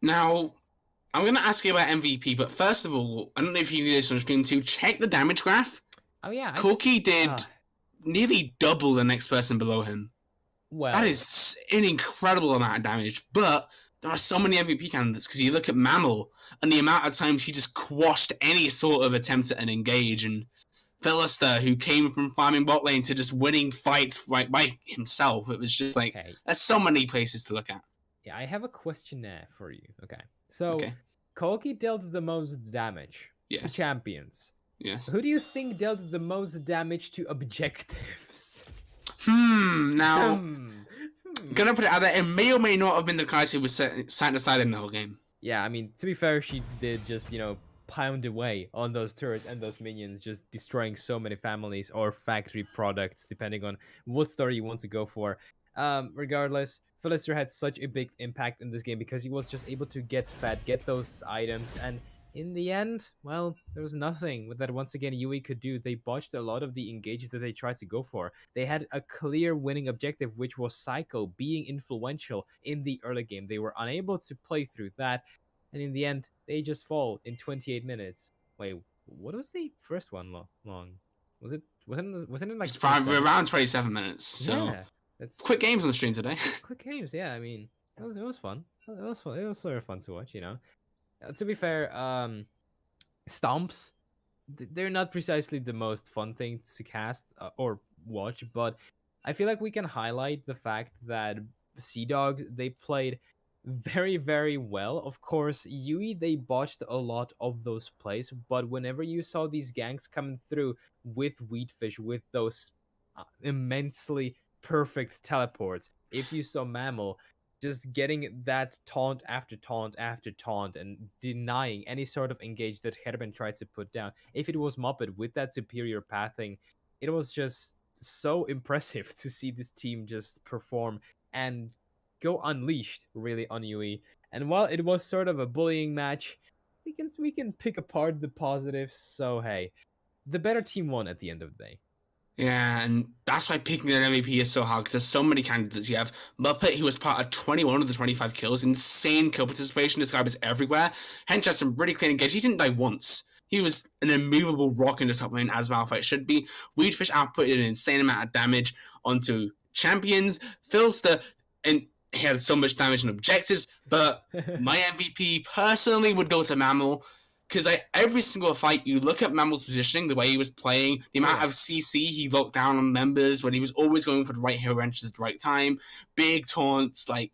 Now, I'm going to ask you about MVP, but first of all, I don't know if you knew this on stream too, check the damage graph. Oh yeah, Corky did nearly double the next person below him. well, That is an incredible amount of damage, but there are so many MVP candidates because you look at Mammal and the amount of times he just quashed any sort of attempt at an engage, and Philister, who came from farming bot lane to just winning fights right by himself. It was just like, okay. there's so many places to look at. Yeah, I have a questionnaire for you. Okay, so Okay. Koki dealt the most damage to Yes. champions. Yes. Who do you think dealt the most damage to objectives? Now, Hmm. gonna put it out there, it may or may not have been the guys who was sat aside in the whole game. Yeah, I mean, to be fair, she did just, pound away on those turrets and those minions, just destroying so many families or factory products, depending on what story you want to go for. Regardless, Philister had such a big impact in this game because he was just able to get fed, get those items, and in the end, well, there was nothing that once again Yui could do. They botched a lot of the engages that they tried to go for. They had a clear winning objective, which was Psycho being influential in the early game. They were unable to play through that, and in the end, they just fall in 28 minutes. Wait, what was the first one long? Wasn't it like It's 27? around 27 minutes. So Yeah, that's quick games on the stream today. quick games. Yeah, I mean, it was fun. It was fun. It was sort of fun to watch. To be fair, stomps, they're not precisely the most fun thing to cast or watch, but I feel like we can highlight the fact that Seadogs, they played very, very well. Of course, Yui, they botched a lot of those plays, but whenever you saw these ganks coming through with Wheatfish, with those immensely perfect teleports, if you saw Mammal just getting that taunt after taunt after taunt and denying any sort of engage that Herben tried to put down. If it was Muppet with that superior pathing, it was just so impressive to see this team just perform and go unleashed really on Yui. And while it was sort of a bullying match, we can pick apart the positives. So hey, the better team won at the end of the day. Yeah, and that's why picking an MVP is so hard because there's so many candidates. You have Muppet, who was part of 21 of the 25 kills, insane kill participation. This guy was everywhere. Hench had some really clean engage. He didn't die once. He was an immovable rock in the top lane, as Malphite should be. Weedfish outputted an insane amount of damage onto champions. Philster, and he had so much damage on objectives, but my MVP personally would go to Mammal. Because every single fight, you look at Mammal's positioning, the way he was playing, the amount of CC he locked down on members, when he was always going for the right hero wrenches at the right time, big taunts, like,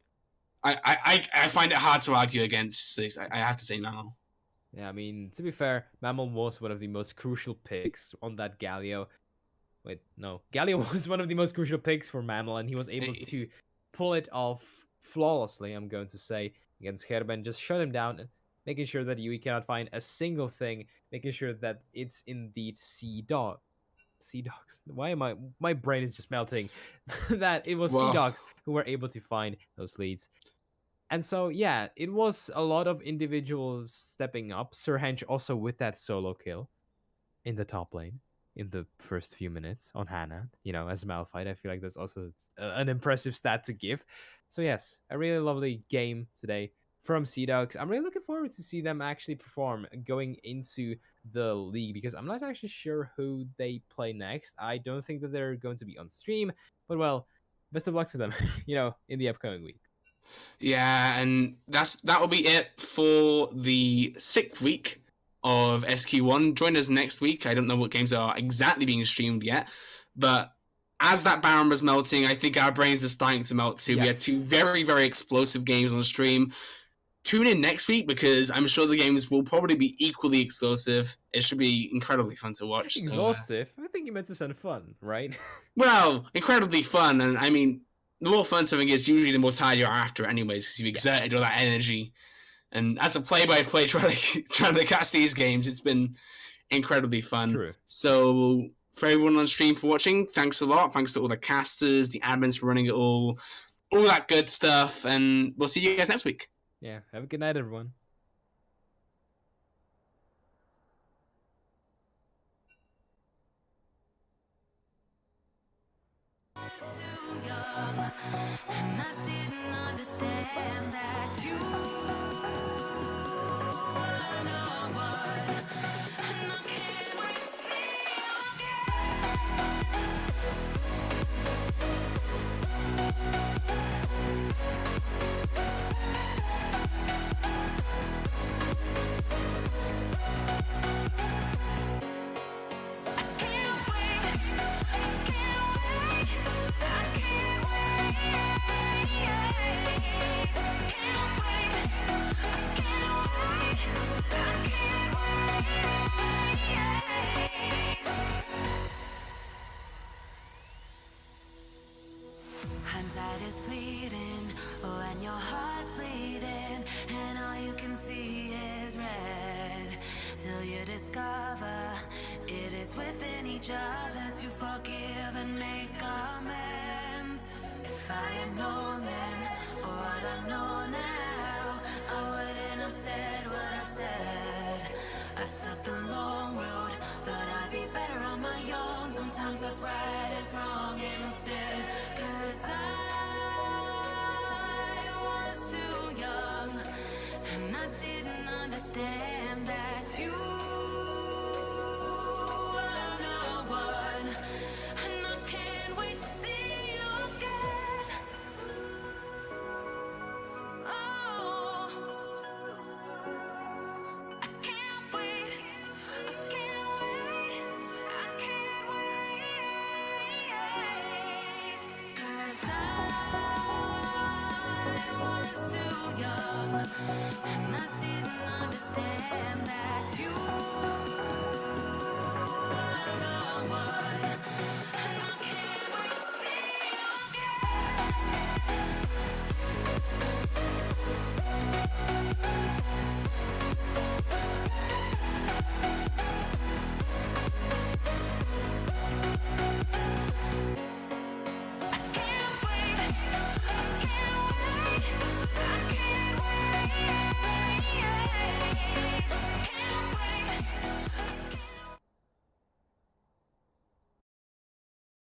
I find it hard to argue against this. I have to say Mammal. Yeah, I mean, to be fair, Mammal was one of the most crucial picks on that Galio. Wait, no. Galio was one of the most crucial picks for Mammal, and he was able to pull it off flawlessly, I'm going to say, against Herben. Just shut him down, making sure that Yui cannot find a single thing, making sure that it's indeed Seadogs. Why am my brain is just melting. That it was Seadogs who were able to find those leads. And so, yeah, it was a lot of individuals stepping up. Sir Hench also with that solo kill in the top lane in the first few minutes on Hannah, as Malphite. I feel like that's also an impressive stat to give. So, yes, a really lovely game today from Seadogs. I'm really looking forward to see them actually perform going into the league because I'm not actually sure who they play next. I don't think that they're going to be on stream, but well, best of luck to them, in the upcoming week. Yeah, and that will be it for the 6th week of SQ1. Join us next week. I don't know what games are exactly being streamed yet, but as that Baron was melting, I think our brains are starting to melt too. Yes. We had 2 very, very explosive games on stream. Tune in next week because I'm sure the games will probably be equally explosive. It should be incredibly fun to watch. Exhaustive? I think you meant to sound fun, right? Well, incredibly fun, and I mean, the more fun something is, usually the more tired you are after anyways, because you've exerted all that energy. And as a play-by-play trying to cast these games, it's been incredibly fun. True. So, for everyone on stream for watching, thanks a lot. Thanks to all the casters, the admins for running it all. all that good stuff, and we'll see you guys next week. Yeah, have a good night, everyone. And I didn't understand that you were no one. And I can't wait to see you again. I can't wait. I can't wait. I can't wait. Can't wait. I can't wait. I can't wait. Hindsight is fleeting, oh, and your heart's bleeding, and all you can see is red. Till you discover it is within each other to forgive and make amends. If I am no